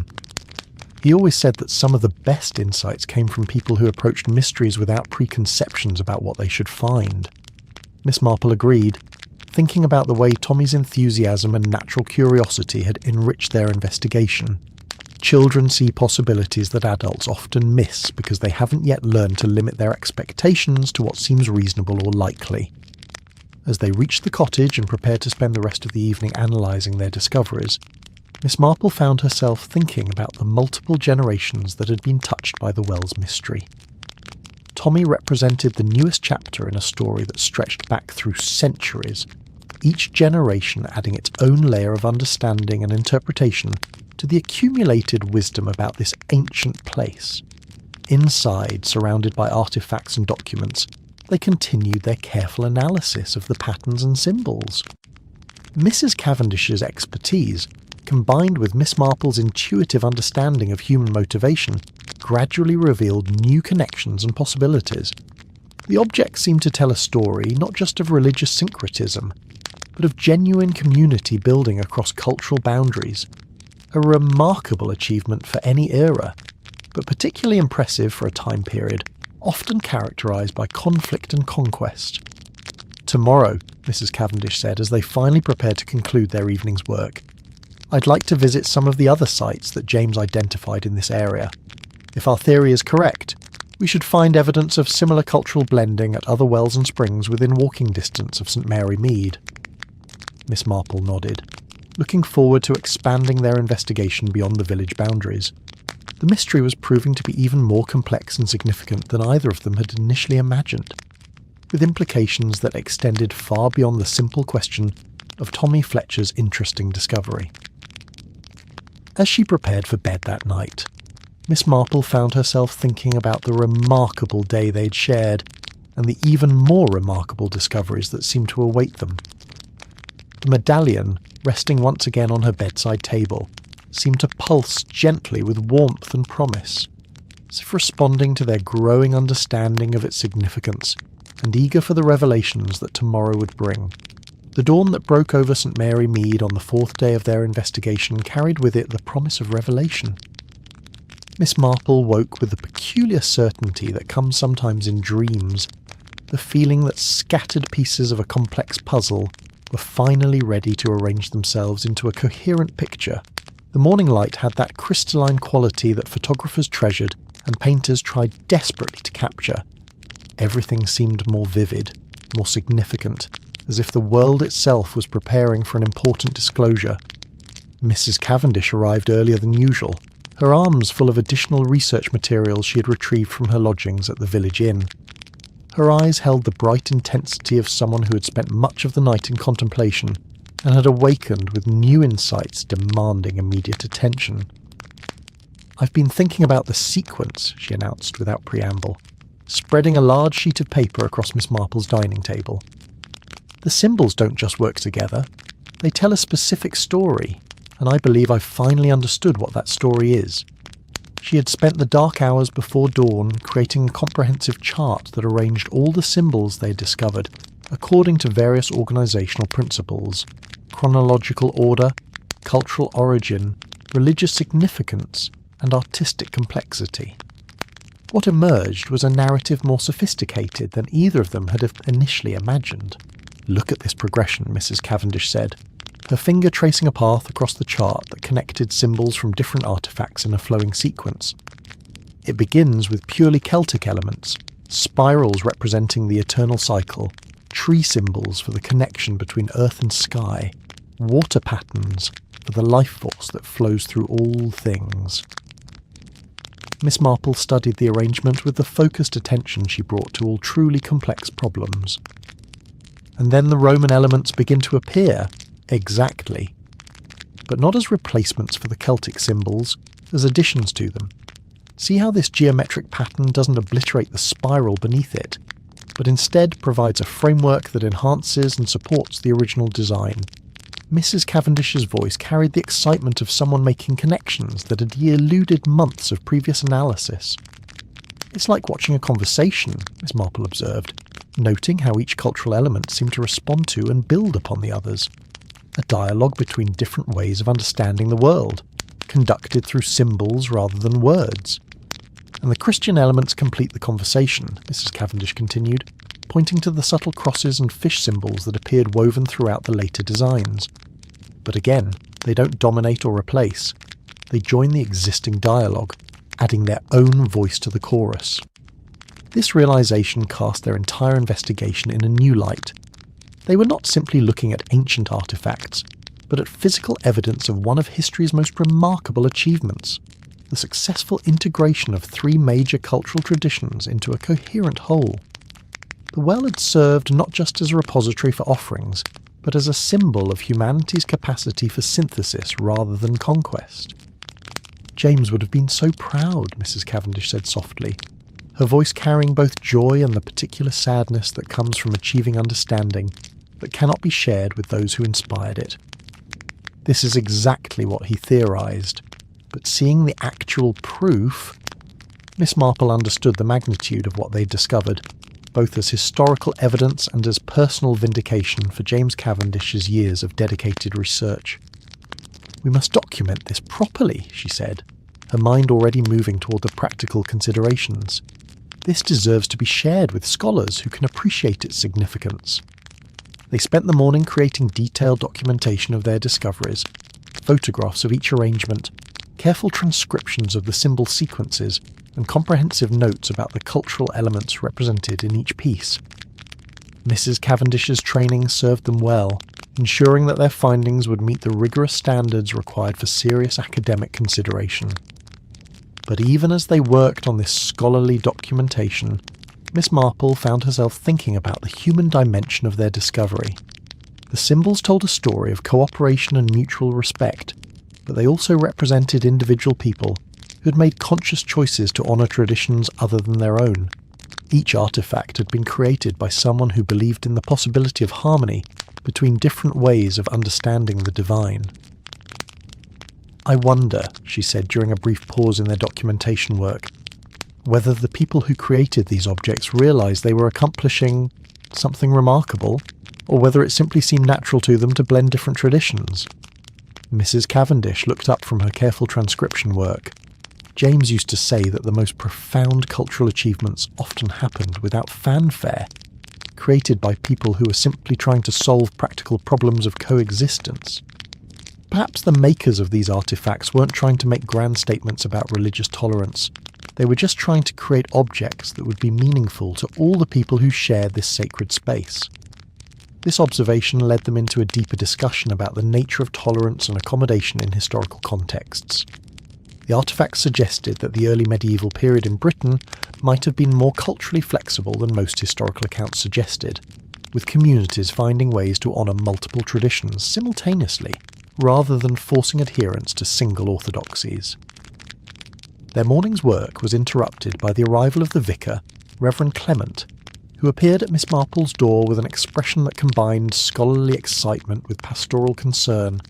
He always said that some of the best insights came from people who approached mysteries without preconceptions about what they should find." Miss Marple agreed, thinking about the way Tommy's enthusiasm and natural curiosity had enriched their investigation. Children see possibilities that adults often miss because they haven't yet learned to limit their expectations to what seems reasonable or likely. As they reached the cottage and prepared to spend the rest of the evening analysing their discoveries, Miss Marple found herself thinking about the multiple generations that had been touched by the well's mystery. Tommy represented the newest chapter in a story that stretched back through centuries, each generation adding its own layer of understanding and interpretation to the accumulated wisdom about this ancient place. Inside, surrounded by artifacts and documents, they continued their careful analysis of the patterns and symbols. Mrs. Cavendish's expertise, combined with Miss Marple's intuitive understanding of human motivation, gradually revealed new connections and possibilities. The objects seemed to tell a story not just of religious syncretism, but of genuine community building across cultural boundaries. A remarkable achievement for any era, but particularly impressive for a time period often characterised by conflict and conquest. "Tomorrow," Mrs. Cavendish said as they finally prepared to conclude their evening's work, "I'd like to visit some of the other sites that James identified in this area. If our theory is correct, we should find evidence of similar cultural blending at other wells and springs within walking distance of St Mary Mead." Miss Marple nodded, looking forward to expanding their investigation beyond the village boundaries. The mystery was proving to be even more complex and significant than either of them had initially imagined, with implications that extended far beyond the simple question of Tommy Fletcher's interesting discovery. As she prepared for bed that night, Miss Marple found herself thinking about the remarkable day they'd shared and the even more remarkable discoveries that seemed to await them. The medallion, resting once again on her bedside table, seemed to pulse gently with warmth and promise, as if responding to their growing understanding of its significance and eager for the revelations that tomorrow would bring. The dawn that broke over St Mary Mead on the fourth day of their investigation carried with it the promise of revelation. Miss Marple woke with the peculiar certainty that comes sometimes in dreams, the feeling that scattered pieces of a complex puzzle were finally ready to arrange themselves into a coherent picture. The morning light had that crystalline quality that photographers treasured and painters tried desperately to capture. Everything seemed more vivid, more significant, as if the world itself was preparing for an important disclosure. Mrs. Cavendish arrived earlier than usual, her arms full of additional research materials she had retrieved from her lodgings at the village inn. Her eyes held the bright intensity of someone who had spent much of the night in contemplation and had awakened with new insights demanding immediate attention. "I've been thinking about the sequence," she announced without preamble, spreading a large sheet of paper across Miss Marple's dining table. "The symbols don't just work together. They tell a specific story, and I believe I've finally understood what that story is." She had spent the dark hours before dawn creating a comprehensive chart that arranged all the symbols they had discovered according to various organisational principles: chronological order, cultural origin, religious significance, and artistic complexity. What emerged was a narrative more sophisticated than either of them had initially imagined. "Look at this progression," Mrs. Cavendish said, her finger tracing a path across the chart that connected symbols from different artefacts in a flowing sequence. "It begins with purely Celtic elements, spirals representing the eternal cycle, tree symbols for the connection between earth and sky, water patterns, for the life force that flows through all things. Miss Marple studied the arrangement with the focused attention she brought to all truly complex problems. And then the Roman elements begin to appear, exactly, but not as replacements for the Celtic symbols, as additions to them. See how this geometric pattern doesn't obliterate the spiral beneath it, but instead provides a framework that enhances and supports the original design. Mrs. Cavendish's voice carried the excitement of someone making connections that had eluded months of previous analysis. "It's like watching a conversation," Miss Marple observed, noting how each cultural element seemed to respond to and build upon the others. A dialogue between different ways of understanding the world, conducted through symbols rather than words. "And the Christian elements complete the conversation," Mrs. Cavendish continued, pointing to the subtle crosses and fish symbols that appeared woven throughout the later designs. But again, they don't dominate or replace. They join the existing dialogue, adding their own voice to the chorus. This realization cast their entire investigation in a new light. They were not simply looking at ancient artifacts, but at physical evidence of one of history's most remarkable achievements: the successful integration of three major cultural traditions into a coherent whole. The well had served not just as a repository for offerings, but as a symbol of humanity's capacity for synthesis rather than conquest. "James would have been so proud," Mrs. Cavendish said softly, her voice carrying both joy and the particular sadness that comes from achieving understanding that cannot be shared with those who inspired it. This is exactly what he theorized, but seeing the actual proof, Miss Marple understood the magnitude of what they'd discovered, both as historical evidence and as personal vindication for James Cavendish's years of dedicated research. "We must document this properly," she said, her mind already moving toward the practical considerations. "This deserves to be shared with scholars who can appreciate its significance." They spent the morning creating detailed documentation of their discoveries, photographs of each arrangement, careful transcriptions of the symbol sequences, and comprehensive notes about the cultural elements represented in each piece. Mrs. Cavendish's training served them well, ensuring that their findings would meet the rigorous standards required for serious academic consideration. But even as they worked on this scholarly documentation, Miss Marple found herself thinking about the human dimension of their discovery. The symbols told a story of cooperation and mutual respect, but they also represented individual people who had made conscious choices to honour traditions other than their own. Each artefact had been created by someone who believed in the possibility of harmony between different ways of understanding the divine. "I wonder," she said during a brief pause in their documentation work, "whether the people who created these objects realised they were accomplishing something remarkable, or whether it simply seemed natural to them to blend different traditions." Mrs. Cavendish looked up from her careful transcription work. James used to say that the most profound cultural achievements often happened without fanfare, created by people who were simply trying to solve practical problems of coexistence. Perhaps the makers of these artifacts weren't trying to make grand statements about religious tolerance. They were just trying to create objects that would be meaningful to all the people who shared this sacred space. This observation led them into a deeper discussion about the nature of tolerance and accommodation in historical contexts. The artifacts suggested that the early medieval period in Britain might have been more culturally flexible than most historical accounts suggested, with communities finding ways to honour multiple traditions simultaneously, rather than forcing adherence to single orthodoxies. Their morning's work was interrupted by the arrival of the vicar, Reverend Clement, who appeared at Miss Marple's door with an expression that combined scholarly excitement with pastoral concern.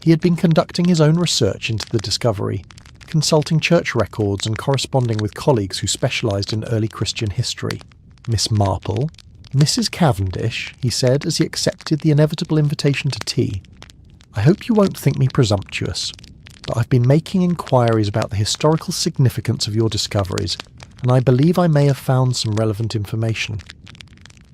He had been conducting his own research into the discovery, consulting church records and corresponding with colleagues who specialised in early Christian history. "Miss Marple, Mrs. Cavendish," he said as he accepted the inevitable invitation to tea, "I hope you won't think me presumptuous, but I've been making inquiries about the historical significance of your discoveries, and I believe I may have found some relevant information."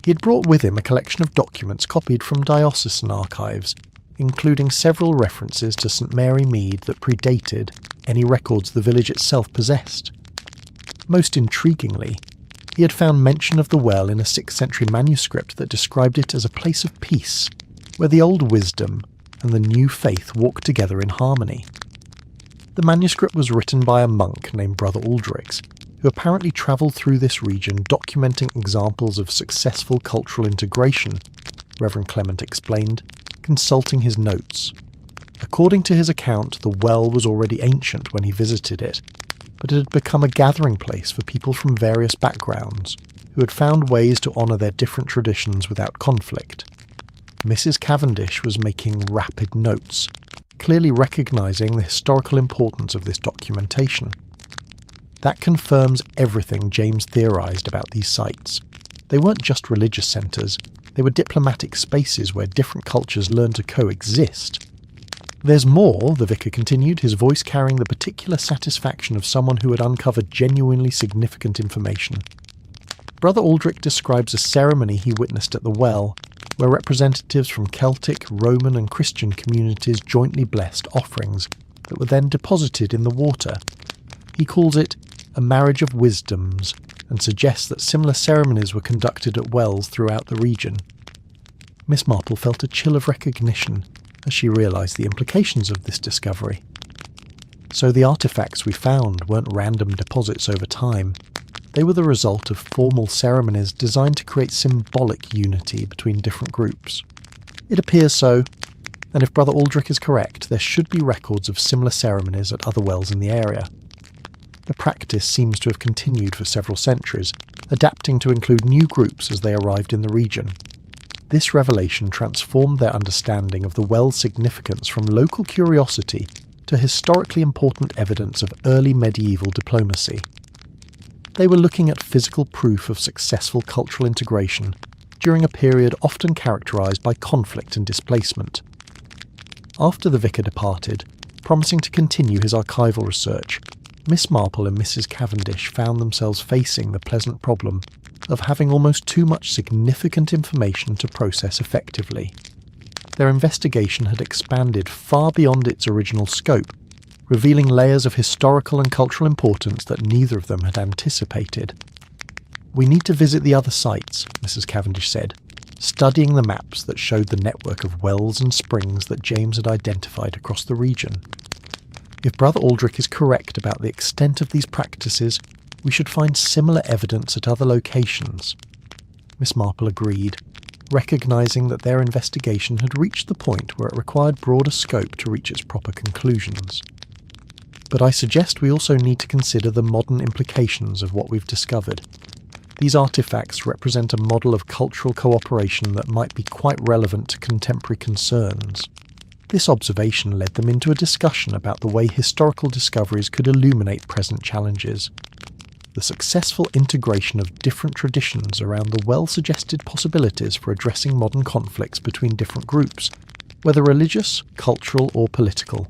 He had brought with him a collection of documents copied from diocesan archives, including several references to St Mary Mead that predated any records the village itself possessed. Most intriguingly, he had found mention of the well in a 6th century manuscript that described it as a place of peace, where the old wisdom, and the new faith walked together in harmony. The manuscript was written by a monk named Brother Aldrich, who apparently travelled through this region documenting examples of successful cultural integration, Reverend Clement explained, consulting his notes. According to his account, the well was already ancient when he visited it, but it had become a gathering place for people from various backgrounds who had found ways to honour their different traditions without conflict. Mrs. Cavendish was making rapid notes, clearly recognising the historical importance of this documentation. That confirms everything James theorised about these sites. They weren't just religious centres, they were diplomatic spaces where different cultures learned to coexist. There's more, the vicar continued, his voice carrying the particular satisfaction of someone who had uncovered genuinely significant information. Brother Aldrich describes a ceremony he witnessed at the well, where representatives from Celtic, Roman and Christian communities jointly blessed offerings that were then deposited in the water. He calls it a marriage of wisdoms, and suggests that similar ceremonies were conducted at wells throughout the region. Miss Marple felt a chill of recognition as she realised the implications of this discovery. So the artefacts we found weren't random deposits over time. They were the result of formal ceremonies designed to create symbolic unity between different groups. It appears so, and if Brother Aldrich is correct, there should be records of similar ceremonies at other wells in the area. The practice seems to have continued for several centuries, adapting to include new groups as they arrived in the region. This revelation transformed their understanding of the well's significance from local curiosity to historically important evidence of early medieval diplomacy. They were looking at physical proof of successful cultural integration during a period often characterised by conflict and displacement. After the vicar departed, promising to continue his archival research, Miss Marple and Mrs. Cavendish found themselves facing the pleasant problem of having almost too much significant information to process effectively. Their investigation had expanded far beyond its original scope, revealing layers of historical and cultural importance that neither of them had anticipated. "We need to visit the other sites," Mrs. Cavendish said, studying the maps that showed the network of wells and springs that James had identified across the region. If Brother Aldrich is correct about the extent of these practices, we should find similar evidence at other locations. Miss Marple agreed, recognising that their investigation had reached the point where it required broader scope to reach its proper conclusions. But I suggest we also need to consider the modern implications of what we've discovered. These artefacts represent a model of cultural cooperation that might be quite relevant to contemporary concerns. This observation led them into a discussion about the way historical discoveries could illuminate present challenges. The successful integration of different traditions around the well-suggested possibilities for addressing modern conflicts between different groups, whether religious, cultural or political.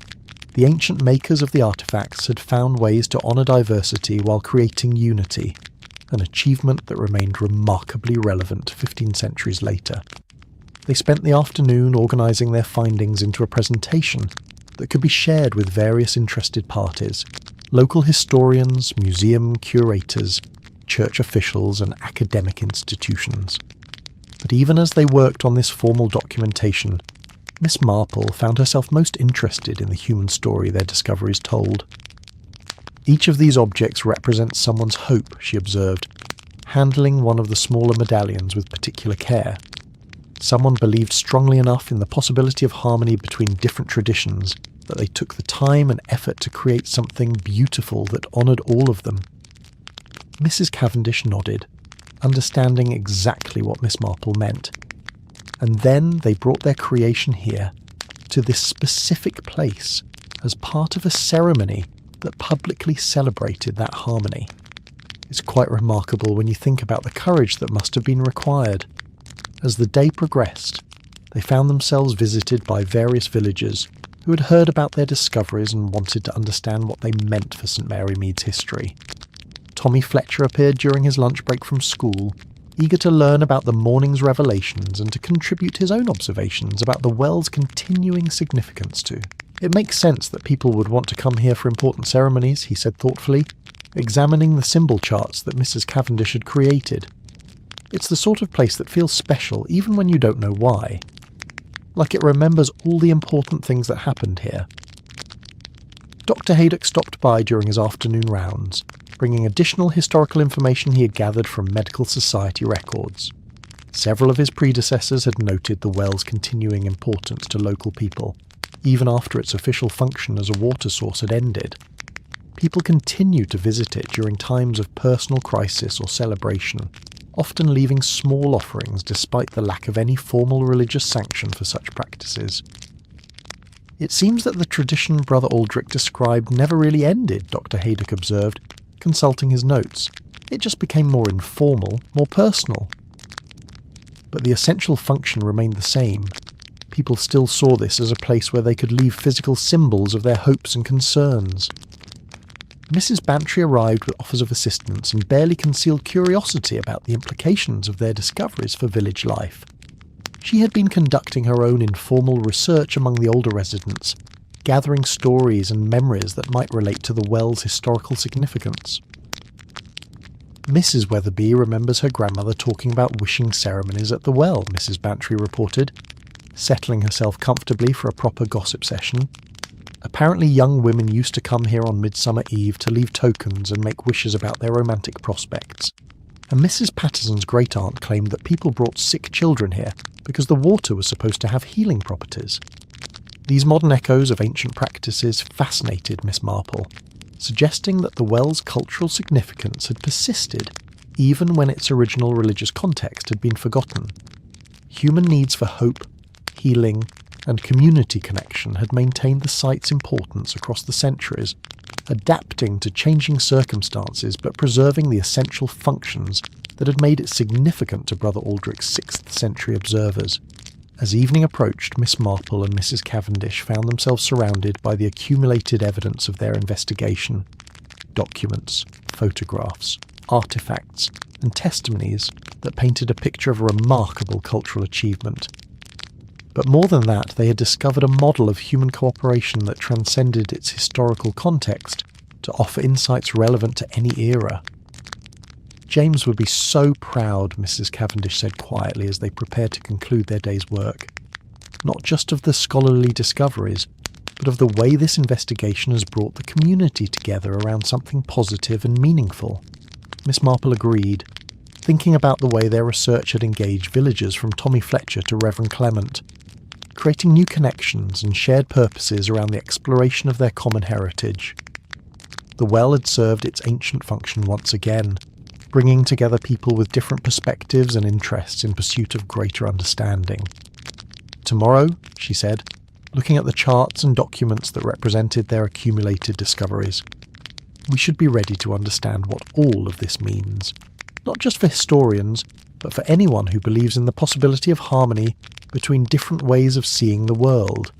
The ancient makers of the artefacts had found ways to honour diversity while creating unity, an achievement that remained remarkably relevant 15 centuries later. They spent the afternoon organising their findings into a presentation that could be shared with various interested parties, local historians, museum curators, church officials and academic institutions. But even as they worked on this formal documentation, Miss Marple found herself most interested in the human story their discoveries told. Each of these objects represents someone's hope, she observed, handling one of the smaller medallions with particular care. Someone believed strongly enough in the possibility of harmony between different traditions that they took the time and effort to create something beautiful that honoured all of them. Mrs. Cavendish nodded, understanding exactly what Miss Marple meant. And then they brought their creation here, to this specific place, as part of a ceremony that publicly celebrated that harmony. It's quite remarkable when you think about the courage that must have been required. As the day progressed, they found themselves visited by various villagers who had heard about their discoveries and wanted to understand what they meant for St Mary Mead's history. Tommy Fletcher appeared during his lunch break from school, eager to learn about the morning's revelations and to contribute his own observations about the well's continuing significance too. "It makes sense that people would want to come here for important ceremonies," he said thoughtfully, examining the symbol charts that Mrs. Cavendish had created. "It's the sort of place that feels special even when you don't know why." like it remembers all the important things that happened here. Dr. Haydock stopped by during his afternoon rounds, bringing additional historical information he had gathered from medical society records. Several of his predecessors had noted the well's continuing importance to local people, even after its official function as a water source had ended. People continued to visit it during times of personal crisis or celebration, often leaving small offerings despite the lack of any formal religious sanction for such practices. It seems that the tradition Brother Aldrich described never really ended, Dr. Haydock observed, consulting his notes. It just became more informal, more personal. But the essential function remained the same. People still saw this as a place where they could leave physical symbols of their hopes and concerns. Mrs. Bantry arrived with offers of assistance and barely concealed curiosity about the implications of their discoveries for village life. She had been conducting her own informal research among the older residents, gathering stories and memories that might relate to the well's historical significance. Mrs. Weatherby remembers her grandmother talking about wishing ceremonies at the well, Mrs. Bantry reported, settling herself comfortably for a proper gossip session. Apparently young women used to come here on Midsummer Eve to leave tokens and make wishes about their romantic prospects. And Mrs. Patterson's great-aunt claimed that people brought sick children here because the water was supposed to have healing properties. These modern echoes of ancient practices fascinated Miss Marple, suggesting that the well's cultural significance had persisted even when its original religious context had been forgotten. Human needs for hope, healing, and community connection had maintained the site's importance across the centuries, adapting to changing circumstances but preserving the essential functions that had made it significant to Brother Aldrich's 6th century observers. As evening approached, Miss Marple and Mrs. Cavendish found themselves surrounded by the accumulated evidence of their investigation. Documents, photographs, artefacts, and testimonies that painted a picture of a remarkable cultural achievement. But more than that, they had discovered a model of human cooperation that transcended its historical context to offer insights relevant to any era. James would be so proud, Mrs. Cavendish said quietly as they prepared to conclude their day's work. Not just of the scholarly discoveries, but of the way this investigation has brought the community together around something positive and meaningful. Miss Marple agreed, thinking about the way their research had engaged villagers from Tommy Fletcher to Reverend Clement, creating new connections and shared purposes around the exploration of their common heritage. The well had served its ancient function once again, bringing together people with different perspectives and interests in pursuit of greater understanding. Tomorrow, she said, looking at the charts and documents that represented their accumulated discoveries, we should be ready to understand what all of this means, not just for historians, but for anyone who believes in the possibility of harmony between different ways of seeing the world.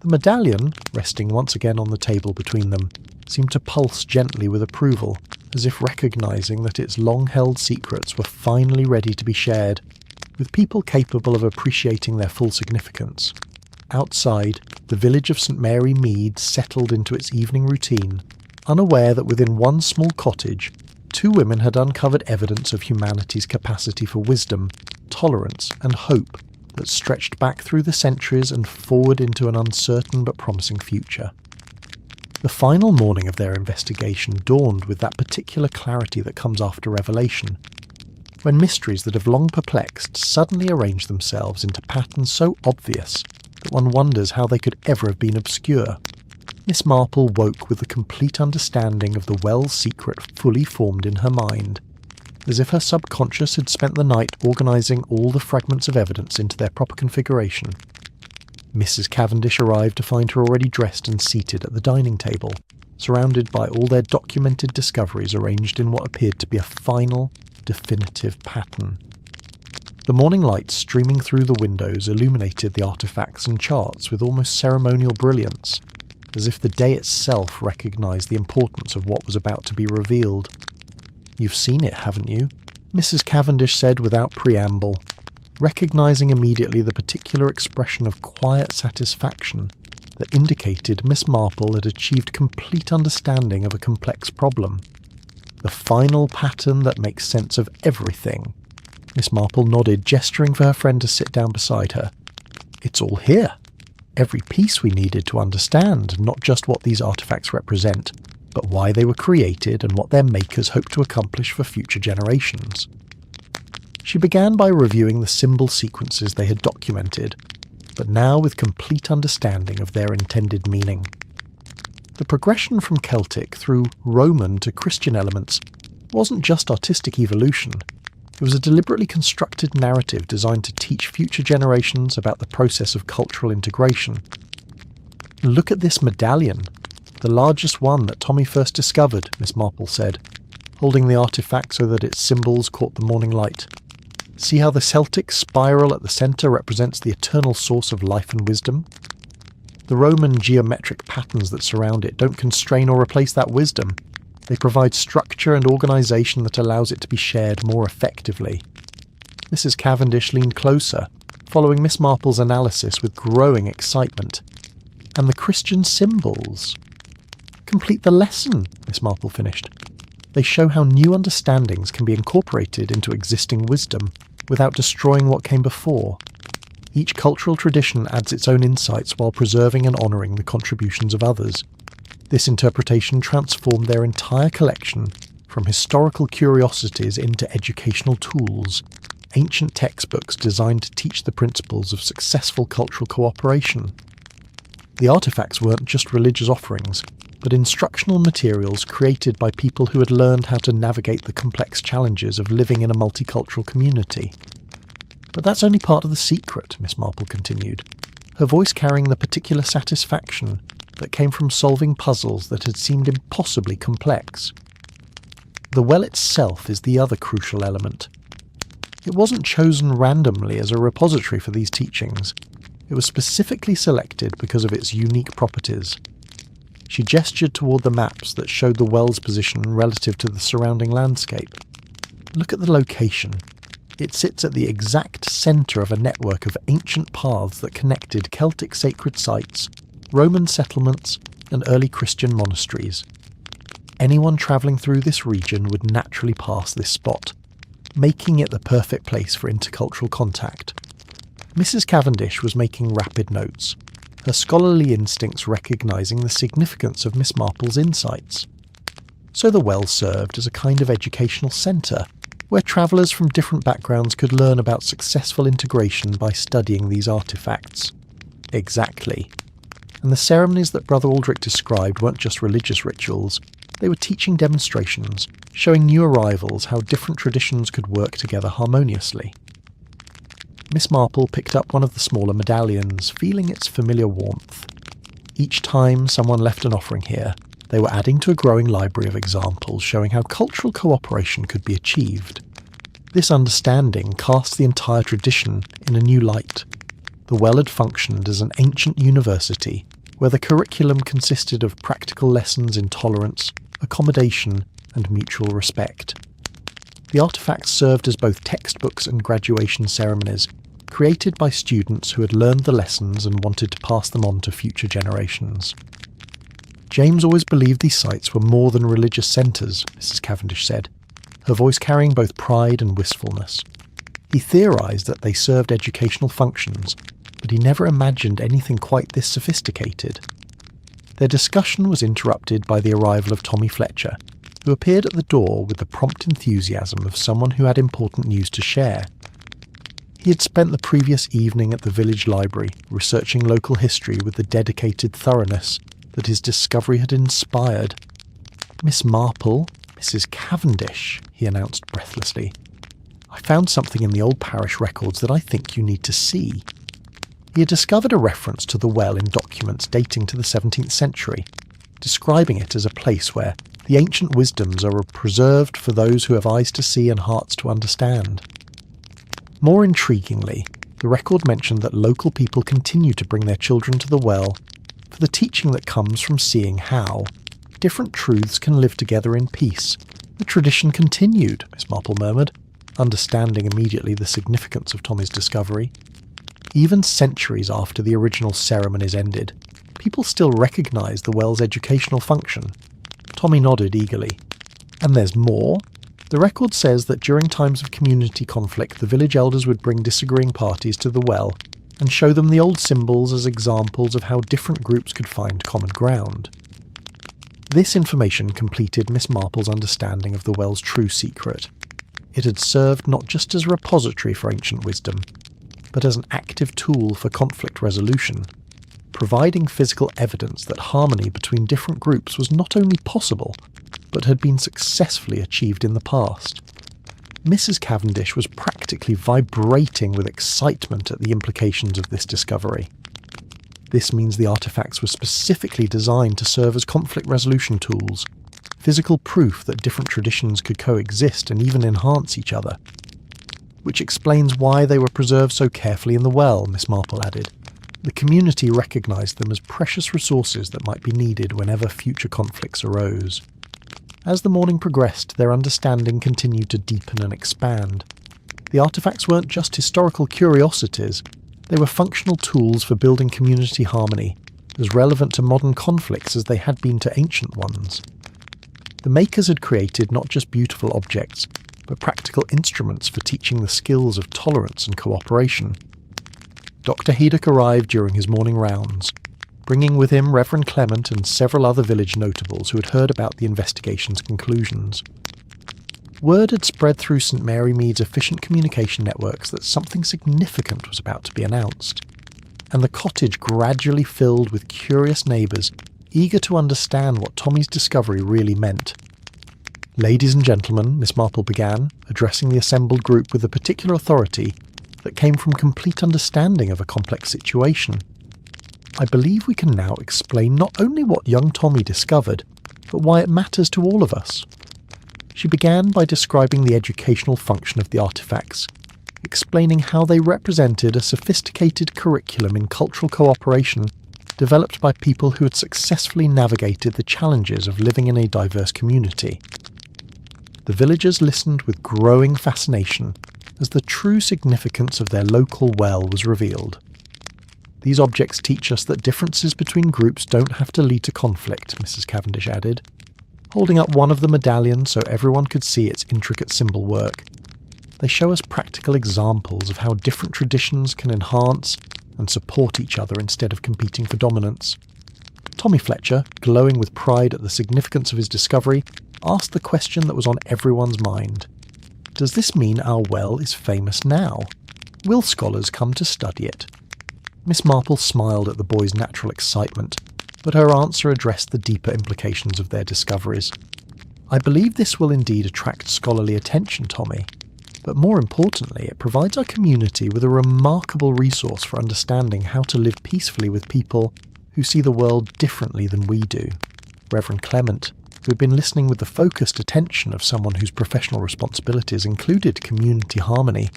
The medallion, resting once again on the table between them, seemed to pulse gently with approval, as if recognising that its long-held secrets were finally ready to be shared, with people capable of appreciating their full significance. Outside, the village of St Mary Mead settled into its evening routine, unaware that within one small cottage, 2 women had uncovered evidence of humanity's capacity for wisdom, tolerance, and hope that stretched back through the centuries and forward into an uncertain but promising future. The final morning of their investigation dawned with that particular clarity that comes after revelation, when mysteries that have long perplexed suddenly arrange themselves into patterns so obvious that one wonders how they could ever have been obscure. Miss Marple woke with a complete understanding of the well's secret fully formed in her mind, as if her subconscious had spent the night organising all the fragments of evidence into their proper configuration. Mrs. Cavendish arrived to find her already dressed and seated at the dining table, surrounded by all their documented discoveries arranged in what appeared to be a final, definitive pattern. The morning light streaming through the windows illuminated the artefacts and charts with almost ceremonial brilliance, as if the day itself recognised the importance of what was about to be revealed. "You've seen it, haven't you?" Mrs. Cavendish said without preamble, recognising immediately the particular expression of quiet satisfaction that indicated Miss Marple had achieved complete understanding of a complex problem. "The final pattern that makes sense of everything." Miss Marple nodded, gesturing for her friend to sit down beside her. It's all here. Every piece we needed to understand not just what these artifacts represent, but why they were created and what their makers hope to accomplish for future generations. She began by reviewing the symbol sequences they had documented, but now with complete understanding of their intended meaning. The progression from Celtic through Roman to Christian elements wasn't just artistic evolution. It was a deliberately constructed narrative designed to teach future generations about the process of cultural integration. Look at this medallion, the largest one that Tommy first discovered, Miss Marple said, holding the artifact so that its symbols caught the morning light. See how the Celtic spiral at the centre represents the eternal source of life and wisdom? The Roman geometric patterns that surround it don't constrain or replace that wisdom. They provide structure and organisation that allows it to be shared more effectively. Mrs. Cavendish leaned closer, following Miss Marple's analysis with growing excitement. And the Christian symbols. Complete the lesson, Miss Marple finished. They show how new understandings can be incorporated into existing wisdom without destroying what came before. Each cultural tradition adds its own insights while preserving and honouring the contributions of others. This interpretation transformed their entire collection from historical curiosities into educational tools, ancient textbooks designed to teach the principles of successful cultural cooperation. The artefacts weren't just religious offerings, but instructional materials created by people who had learned how to navigate the complex challenges of living in a multicultural community. But that's only part of the secret, Miss Marple continued, her voice carrying the particular satisfaction that came from solving puzzles that had seemed impossibly complex. The well itself is the other crucial element. It wasn't chosen randomly as a repository for these teachings. It was specifically selected because of its unique properties. She gestured toward the maps that showed the well's position relative to the surrounding landscape. Look at the location. It sits at the exact centre of a network of ancient paths that connected Celtic sacred sites, Roman settlements, and early Christian monasteries. Anyone travelling through this region would naturally pass this spot, making it the perfect place for intercultural contact. Mrs. Cavendish was making rapid notes, her scholarly instincts recognising the significance of Miss Marple's insights. So the well served as a kind of educational centre, where travellers from different backgrounds could learn about successful integration by studying these artefacts. Exactly. And the ceremonies that Brother Aldrich described weren't just religious rituals, they were teaching demonstrations, showing new arrivals how different traditions could work together harmoniously. Miss Marple picked up one of the smaller medallions, feeling its familiar warmth. Each time someone left an offering here, they were adding to a growing library of examples showing how cultural cooperation could be achieved. This understanding cast the entire tradition in a new light. The well had functioned as an ancient university where the curriculum consisted of practical lessons in tolerance, accommodation, and mutual respect. The artefacts served as both textbooks and graduation ceremonies, created by students who had learned the lessons and wanted to pass them on to future generations. James always believed these sites were more than religious centres, Mrs. Cavendish said, her voice carrying both pride and wistfulness. He theorised that they served educational functions, but he never imagined anything quite this sophisticated. Their discussion was interrupted by the arrival of Tommy Fletcher, who appeared at the door with the prompt enthusiasm of someone who had important news to share. He had spent the previous evening at the village library, researching local history with the dedicated thoroughness that his discovery had inspired. "Miss Marple, Mrs. Cavendish," he announced breathlessly. "I found something in the old parish records that I think you need to see." He had discovered a reference to the well in documents dating to the 17th century, describing it as a place where the ancient wisdoms are preserved for those who have eyes to see and hearts to understand. More intriguingly, the record mentioned that local people continue to bring their children to the well for the teaching that comes from seeing how different truths can live together in peace. "The tradition continued," Miss Marple murmured, understanding immediately the significance of Tommy's discovery. Even centuries after the original ceremonies ended, people still recognise the well's educational function. Tommy nodded eagerly. "And there's more. The record says that during times of community conflict, the village elders would bring disagreeing parties to the well and show them the old symbols as examples of how different groups could find common ground. This information completed Miss Marple's understanding of the well's true secret. It had served not just as a repository for ancient wisdom, but as an active tool for conflict resolution, providing physical evidence that harmony between different groups was not only possible, but had been successfully achieved in the past. Mrs. Cavendish was practically vibrating with excitement at the implications of this discovery. This means the artifacts were specifically designed to serve as conflict resolution tools, physical proof that different traditions could coexist and even enhance each other. Which explains why they were preserved so carefully in the well, Miss Marple added. The community recognised them as precious resources that might be needed whenever future conflicts arose. As the morning progressed, their understanding continued to deepen and expand. The artifacts weren't just historical curiosities, they were functional tools for building community harmony, as relevant to modern conflicts as they had been to ancient ones. The makers had created not just beautiful objects, but practical instruments for teaching the skills of tolerance and cooperation. Dr. Haydock arrived during his morning rounds, bringing with him Reverend Clement and several other village notables who had heard about the investigation's conclusions. Word had spread through St. Mary Mead's efficient communication networks that something significant was about to be announced, and the cottage gradually filled with curious neighbours eager to understand what Tommy's discovery really meant. "Ladies and gentlemen," Miss Marple began, addressing the assembled group with a particular authority that came from complete understanding of a complex situation. "I believe we can now explain not only what young Tommy discovered, but why it matters to all of us." She began by describing the educational function of the artifacts, explaining how they represented a sophisticated curriculum in cultural cooperation developed by people who had successfully navigated the challenges of living in a diverse community. The villagers listened with growing fascination as the true significance of their local well was revealed. "These objects teach us that differences between groups don't have to lead to conflict," Mrs. Cavendish added, holding up one of the medallions so everyone could see its intricate symbol work. "They show us practical examples of how different traditions can enhance and support each other instead of competing for dominance." Tommy Fletcher, glowing with pride at the significance of his discovery, asked the question that was on everyone's mind. "Does this mean our well is famous now? Will scholars come to study it?" Miss Marple smiled at the boy's natural excitement, but her answer addressed the deeper implications of their discoveries. "I believe this will indeed attract scholarly attention, Tommy, but more importantly, it provides our community with a remarkable resource for understanding how to live peacefully with people who see the world differently than we do." Reverend Clement, who had been listening with the focused attention of someone whose professional responsibilities included community harmony,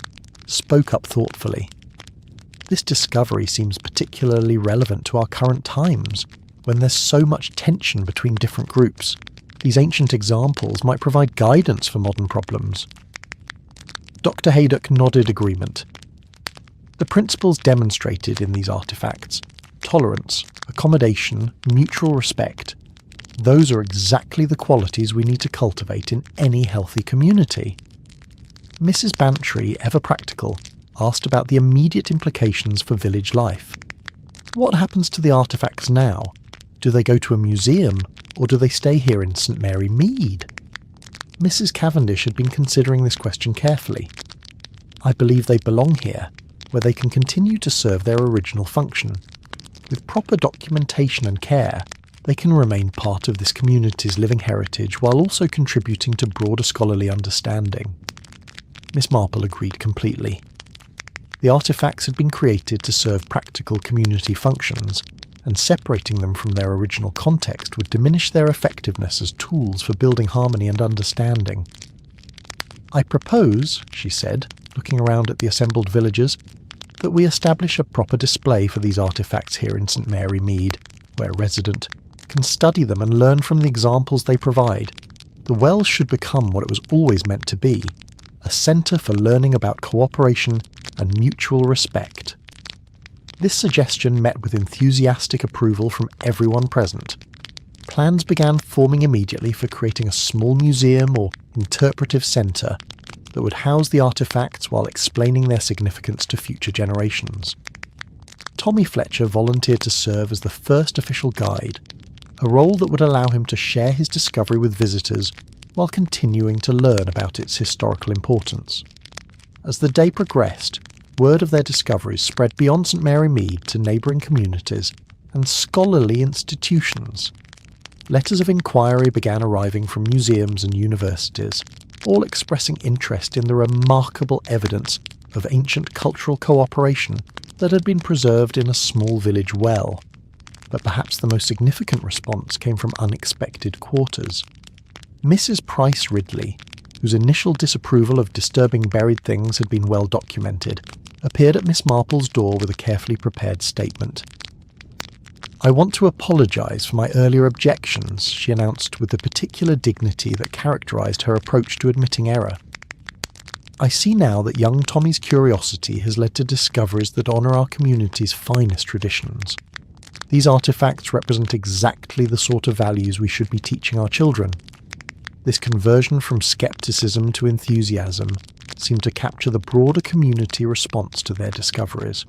spoke up thoughtfully. "This discovery seems particularly relevant to our current times, when there's so much tension between different groups. These ancient examples might provide guidance for modern problems." Dr. Haydock nodded agreement. The principles demonstrated in these artifacts, tolerance, accommodation, mutual respect, those are exactly the qualities we need to cultivate in any healthy community. Mrs. Bantry, ever practical, asked about the immediate implications for village life. What happens to the artifacts now? Do they go to a museum, or do they stay here in St. Mary Mead? Mrs. Cavendish had been considering this question carefully. "I believe they belong here, where they can continue to serve their original function. With proper documentation and care, they can remain part of this community's living heritage while also contributing to broader scholarly understanding." Miss Marple agreed completely. The artifacts had been created to serve practical community functions, and separating them from their original context would diminish their effectiveness as tools for building harmony and understanding. "I propose," she said, looking around at the assembled villagers, "that we establish a proper display for these artifacts here in St. Mary Mead, where a resident can study them and learn from the examples they provide. The well should become what it was always meant to be, a centre for learning about cooperation and mutual respect." This suggestion met with enthusiastic approval from everyone present. Plans began forming immediately for creating a small museum or interpretive centre that would house the artifacts while explaining their significance to future generations. Tommy Fletcher volunteered to serve as the first official guide, a role that would allow him to share his discovery with visitors while continuing to learn about its historical importance. As the day progressed, word of their discoveries spread beyond St Mary Mead to neighbouring communities and scholarly institutions. Letters of inquiry began arriving from museums and universities, all expressing interest in the remarkable evidence of ancient cultural cooperation that had been preserved in a small village well. But perhaps the most significant response came from unexpected quarters. Mrs. Price Ridley, whose initial disapproval of disturbing buried things had been well documented, appeared at Miss Marple's door with a carefully prepared statement. "I want to apologise for my earlier objections," she announced with the particular dignity that characterised her approach to admitting error. "I see now that young Tommy's curiosity has led to discoveries that honour our community's finest traditions. These artefacts represent exactly the sort of values we should be teaching our children." This conversion from scepticism to enthusiasm seemed to capture the broader community response to their discoveries.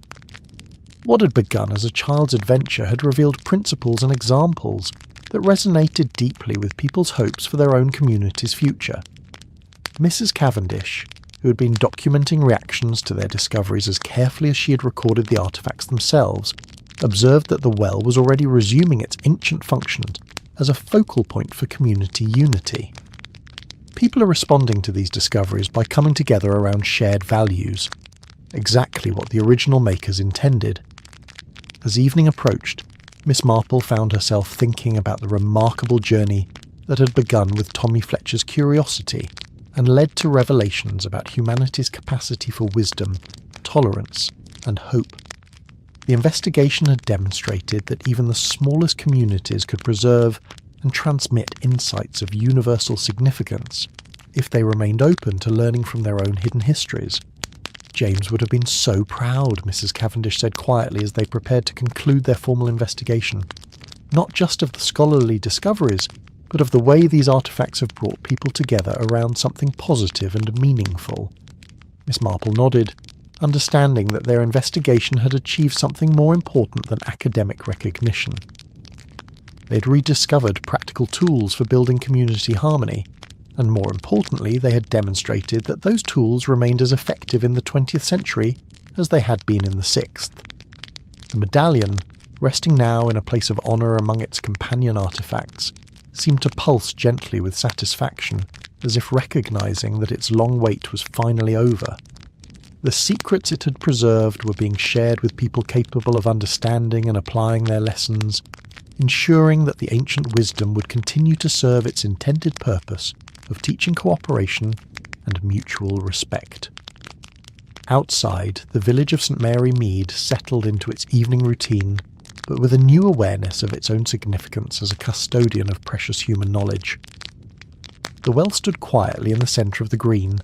What had begun as a child's adventure had revealed principles and examples that resonated deeply with people's hopes for their own community's future. Mrs. Cavendish, who had been documenting reactions to their discoveries as carefully as she had recorded the artefacts themselves, observed that the well was already resuming its ancient function as a focal point for community unity. People are responding to these discoveries by coming together around shared values, exactly what the original makers intended. As evening approached, Miss Marple found herself thinking about the remarkable journey that had begun with Tommy Fletcher's curiosity and led to revelations about humanity's capacity for wisdom, tolerance, and hope. The investigation had demonstrated that even the smallest communities could preserve and transmit insights of universal significance if they remained open to learning from their own hidden histories. "James would have been so proud," Mrs. Cavendish said quietly as they prepared to conclude their formal investigation, "not just of the scholarly discoveries, but of the way these artefacts have brought people together around something positive and meaningful." Miss Marple nodded, understanding that their investigation had achieved something more important than academic recognition. They had rediscovered practical tools for building community harmony, and more importantly, they had demonstrated that those tools remained as effective in the 20th century as they had been in the 6th. The medallion, resting now in a place of honour among its companion artefacts, seemed to pulse gently with satisfaction, as if recognising that its long wait was finally over. The secrets it had preserved were being shared with people capable of understanding and applying their lessons, ensuring that the ancient wisdom would continue to serve its intended purpose of teaching cooperation and mutual respect. Outside, the village of St Mary Mead settled into its evening routine, but with a new awareness of its own significance as a custodian of precious human knowledge. The well stood quietly in the centre of the green,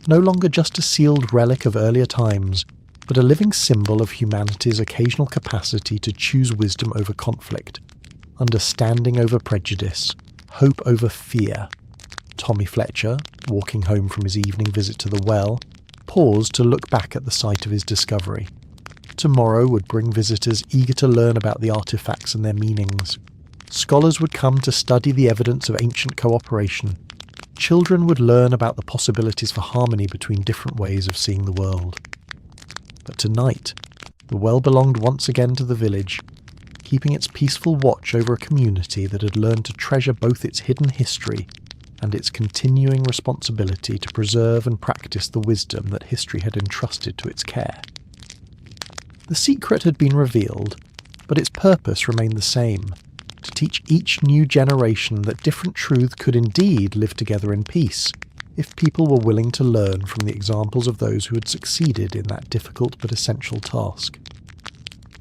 no longer just a sealed relic of earlier times, but a living symbol of humanity's occasional capacity to choose wisdom over conflict, understanding over prejudice, hope over fear. Tommy Fletcher, walking home from his evening visit to the well, paused to look back at the site of his discovery. Tomorrow would bring visitors eager to learn about the artefacts and their meanings. Scholars would come to study the evidence of ancient cooperation. Children would learn about the possibilities for harmony between different ways of seeing the world. But tonight, the well belonged once again to the village, keeping its peaceful watch over a community that had learned to treasure both its hidden history and its continuing responsibility to preserve and practice the wisdom that history had entrusted to its care. The secret had been revealed, but its purpose remained the same: to teach each new generation that different truths could indeed live together in peace, if people were willing to learn from the examples of those who had succeeded in that difficult but essential task.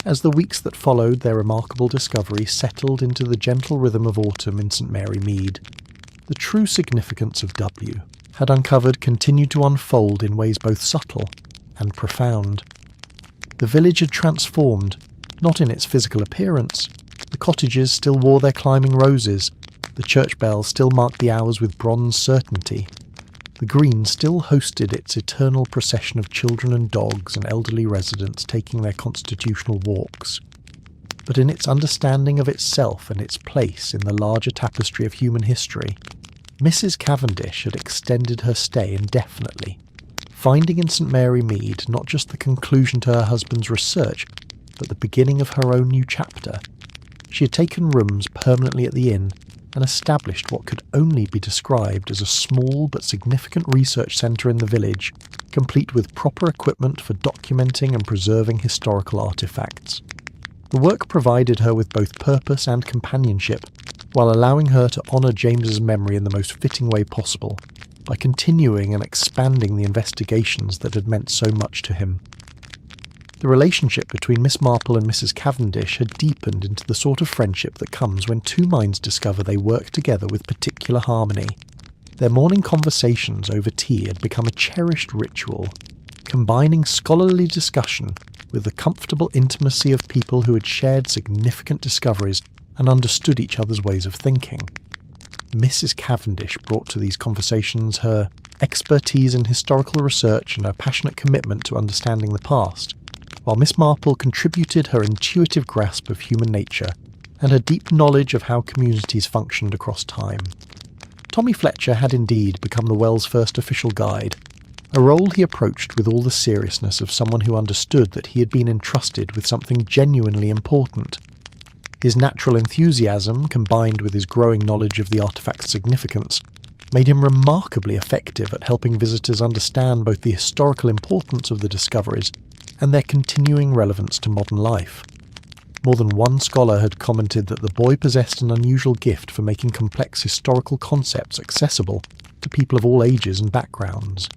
As the weeks that followed their remarkable discovery settled into the gentle rhythm of autumn in St Mary Mead, the true significance of W had uncovered continued to unfold in ways both subtle and profound. The village had transformed, not in its physical appearance. The cottages still wore their climbing roses, the church bells still marked the hours with bronze certainty, the green still hosted its eternal procession of children and dogs and elderly residents taking their constitutional walks. But in its understanding of itself and its place in the larger tapestry of human history, Mrs. Cavendish had extended her stay indefinitely, finding in St Mary Mead not just the conclusion to her husband's research, but the beginning of her own new chapter. She had taken rooms permanently at the inn and established what could only be described as a small but significant research centre in the village, complete with proper equipment for documenting and preserving historical artefacts. The work provided her with both purpose and companionship, while allowing her to honour James's memory in the most fitting way possible, by continuing and expanding the investigations that had meant so much to him. The relationship between Miss Marple and Mrs. Cavendish had deepened into the sort of friendship that comes when two minds discover they work together with particular harmony. Their morning conversations over tea had become a cherished ritual, combining scholarly discussion with the comfortable intimacy of people who had shared significant discoveries and understood each other's ways of thinking. Mrs. Cavendish brought to these conversations her expertise in historical research and her passionate commitment to understanding the past, while Miss Marple contributed her intuitive grasp of human nature and her deep knowledge of how communities functioned across time. Tommy Fletcher had indeed become the Well's first official guide, a role he approached with all the seriousness of someone who understood that he had been entrusted with something genuinely important. His natural enthusiasm, combined with his growing knowledge of the artefact's significance, made him remarkably effective at helping visitors understand both the historical importance of the discoveries and their continuing relevance to modern life. More than one scholar had commented that the boy possessed an unusual gift for making complex historical concepts accessible to people of all ages and backgrounds.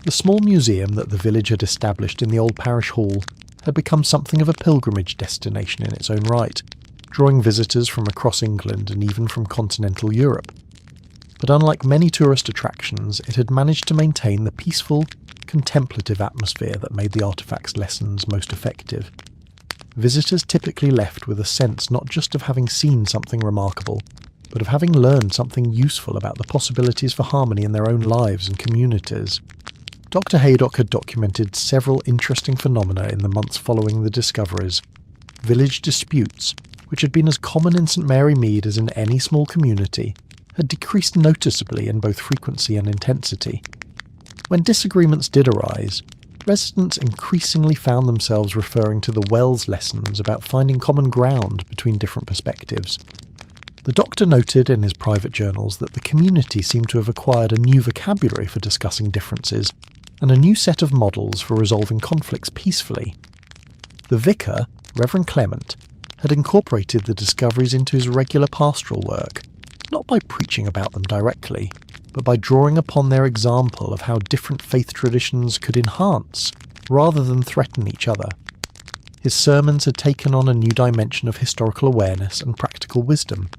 The small museum that the village had established in the old parish hall had become something of a pilgrimage destination in its own right, drawing visitors from across England and even from continental Europe. But unlike many tourist attractions, it had managed to maintain the peaceful, contemplative atmosphere that made the artefact's lessons most effective. Visitors typically left with a sense not just of having seen something remarkable, but of having learned something useful about the possibilities for harmony in their own lives and communities. Dr. Haydock had documented several interesting phenomena in the months following the discoveries. Village disputes, which had been as common in St Mary Mead as in any small community, had decreased noticeably in both frequency and intensity. When disagreements did arise, residents increasingly found themselves referring to the Wells lessons about finding common ground between different perspectives. The doctor noted in his private journals that the community seemed to have acquired a new vocabulary for discussing differences and a new set of models for resolving conflicts peacefully. The vicar, Reverend Clement, had incorporated the discoveries into his regular pastoral work, not by preaching about them directly, but by drawing upon their example of how different faith traditions could enhance, rather than threaten each other. His sermons had taken on a new dimension of historical awareness and practical wisdom,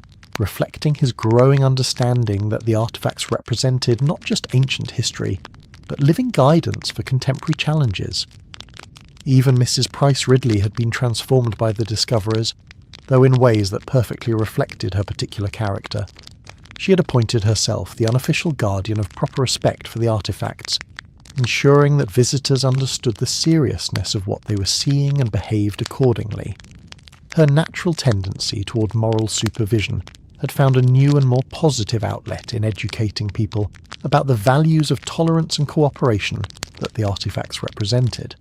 reflecting his growing understanding that the artefacts represented not just ancient history, but living guidance for contemporary challenges. Even Mrs. Price Ridley had been transformed by the discoverers, though in ways that perfectly reflected her particular character. She had appointed herself the unofficial guardian of proper respect for the artefacts, ensuring that visitors understood the seriousness of what they were seeing and behaved accordingly. Her natural tendency toward moral supervision had found a new and more positive outlet in educating people about the values of tolerance and cooperation that the artefacts represented.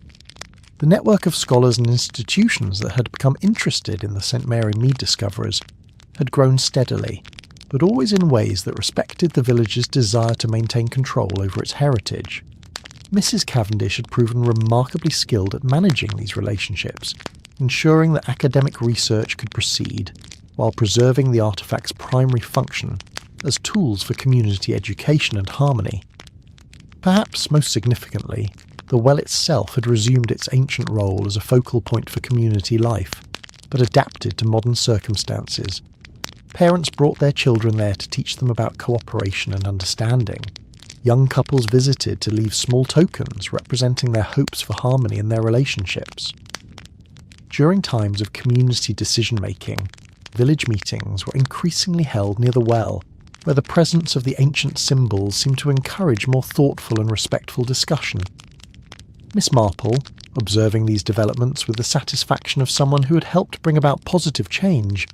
The network of scholars and institutions that had become interested in the St Mary Mead discoveries had grown steadily, but always in ways that respected the village's desire to maintain control over its heritage. Mrs. Cavendish had proven remarkably skilled at managing these relationships, ensuring that academic research could proceed, while preserving the artefact's primary function as tools for community education and harmony. Perhaps most significantly, the well itself had resumed its ancient role as a focal point for community life, but adapted to modern circumstances. Parents brought their children there to teach them about cooperation and understanding. Young couples visited to leave small tokens representing their hopes for harmony in their relationships. During times of community decision-making, village meetings were increasingly held near the well, where the presence of the ancient symbols seemed to encourage more thoughtful and respectful discussion. Miss Marple, observing these developments with the satisfaction of someone who had helped bring about positive change,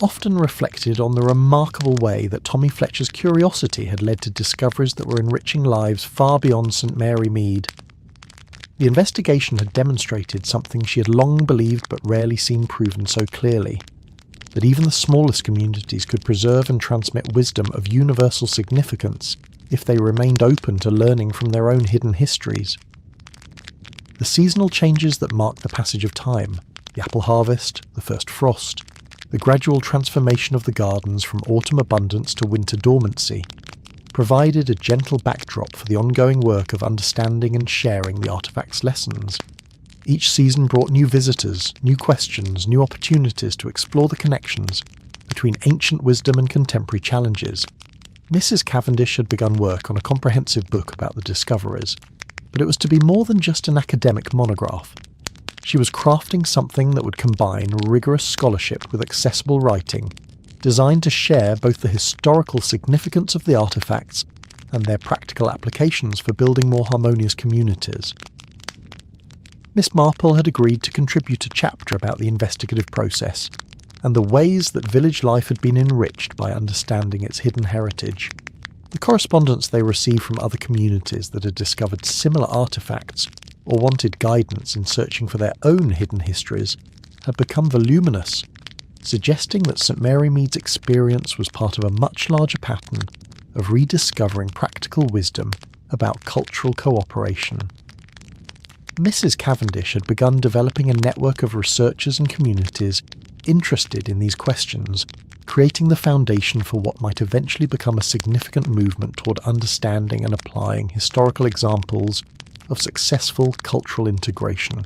often reflected on the remarkable way that Tommy Fletcher's curiosity had led to discoveries that were enriching lives far beyond St Mary Mead. The investigation had demonstrated something she had long believed but rarely seen proven so clearly, that even the smallest communities could preserve and transmit wisdom of universal significance if they remained open to learning from their own hidden histories. The seasonal changes that marked the passage of time, the apple harvest, the first frost, the gradual transformation of the gardens from autumn abundance to winter dormancy, provided a gentle backdrop for the ongoing work of understanding and sharing the artifact's lessons. Each season brought new visitors, new questions, new opportunities to explore the connections between ancient wisdom and contemporary challenges. Mrs. Cavendish had begun work on a comprehensive book about the discoveries, but it was to be more than just an academic monograph. She was crafting something that would combine rigorous scholarship with accessible writing, designed to share both the historical significance of the artifacts and their practical applications for building more harmonious communities. Miss Marple had agreed to contribute a chapter about the investigative process and the ways that village life had been enriched by understanding its hidden heritage. The correspondence they received from other communities that had discovered similar artifacts or wanted guidance in searching for their own hidden histories had become voluminous, suggesting that St Mary Mead's experience was part of a much larger pattern of rediscovering practical wisdom about cultural cooperation. Mrs. Cavendish had begun developing a network of researchers and communities interested in these questions, creating the foundation for what might eventually become a significant movement toward understanding and applying historical examples of successful cultural integration.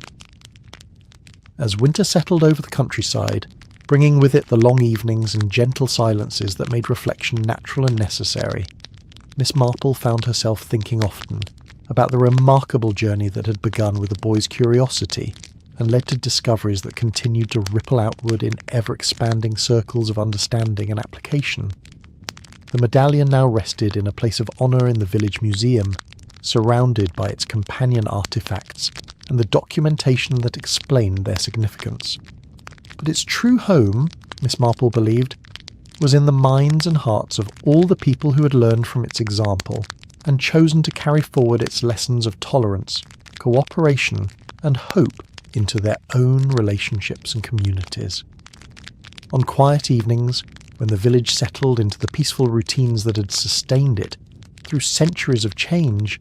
As winter settled over the countryside, bringing with it the long evenings and gentle silences that made reflection natural and necessary, Miss Marple found herself thinking often about the remarkable journey that had begun with the boy's curiosity and led to discoveries that continued to ripple outward in ever-expanding circles of understanding and application. The medallion now rested in a place of honour in the village museum, surrounded by its companion artefacts and the documentation that explained their significance. But its true home, Miss Marple believed, was in the minds and hearts of all the people who had learned from its example and chosen to carry forward its lessons of tolerance, cooperation, and hope into their own relationships and communities. On quiet evenings, when the village settled into the peaceful routines that had sustained it through centuries of change,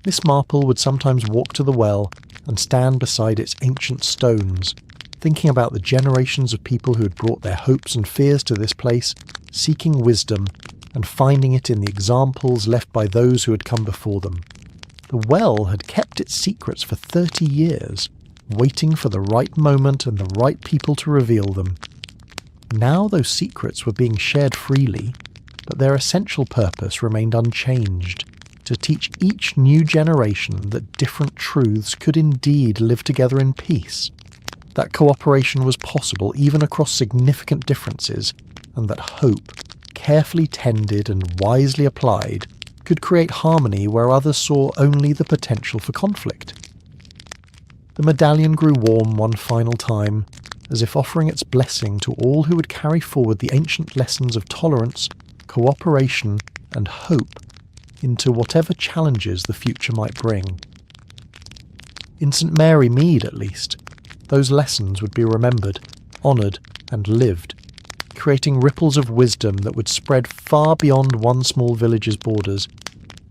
Miss Marple would sometimes walk to the well and stand beside its ancient stones, thinking about the generations of people who had brought their hopes and fears to this place, seeking wisdom and finding it in the examples left by those who had come before them. The well had kept its secrets for 30 years, waiting for the right moment and the right people to reveal them. Now those secrets were being shared freely, but their essential purpose remained unchanged, to teach each new generation that different truths could indeed live together in peace, that cooperation was possible even across significant differences, and that hope, carefully tended and wisely applied, could create harmony where others saw only the potential for conflict. The medallion grew warm one final time, as if offering its blessing to all who would carry forward the ancient lessons of tolerance, cooperation, and hope into whatever challenges the future might bring. In St Mary Mead, at least, those lessons would be remembered, honoured, and lived, creating ripples of wisdom that would spread far beyond one small village's borders,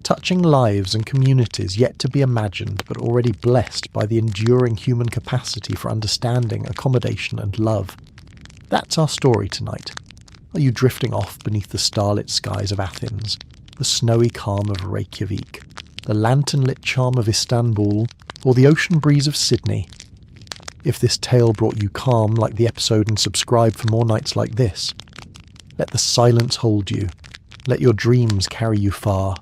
touching lives and communities yet to be imagined but already blessed by the enduring human capacity for understanding, accommodation, and love. That's our story tonight. Are you drifting off beneath the starlit skies of Athens, the snowy calm of Reykjavik, the lantern-lit charm of Istanbul, or the ocean breeze of Sydney? If this tale brought you calm like the episode and subscribe for more nights like this, let the silence hold you. Let your dreams carry you far.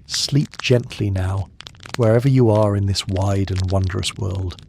Sleep gently now, wherever you are in this wide and wondrous world.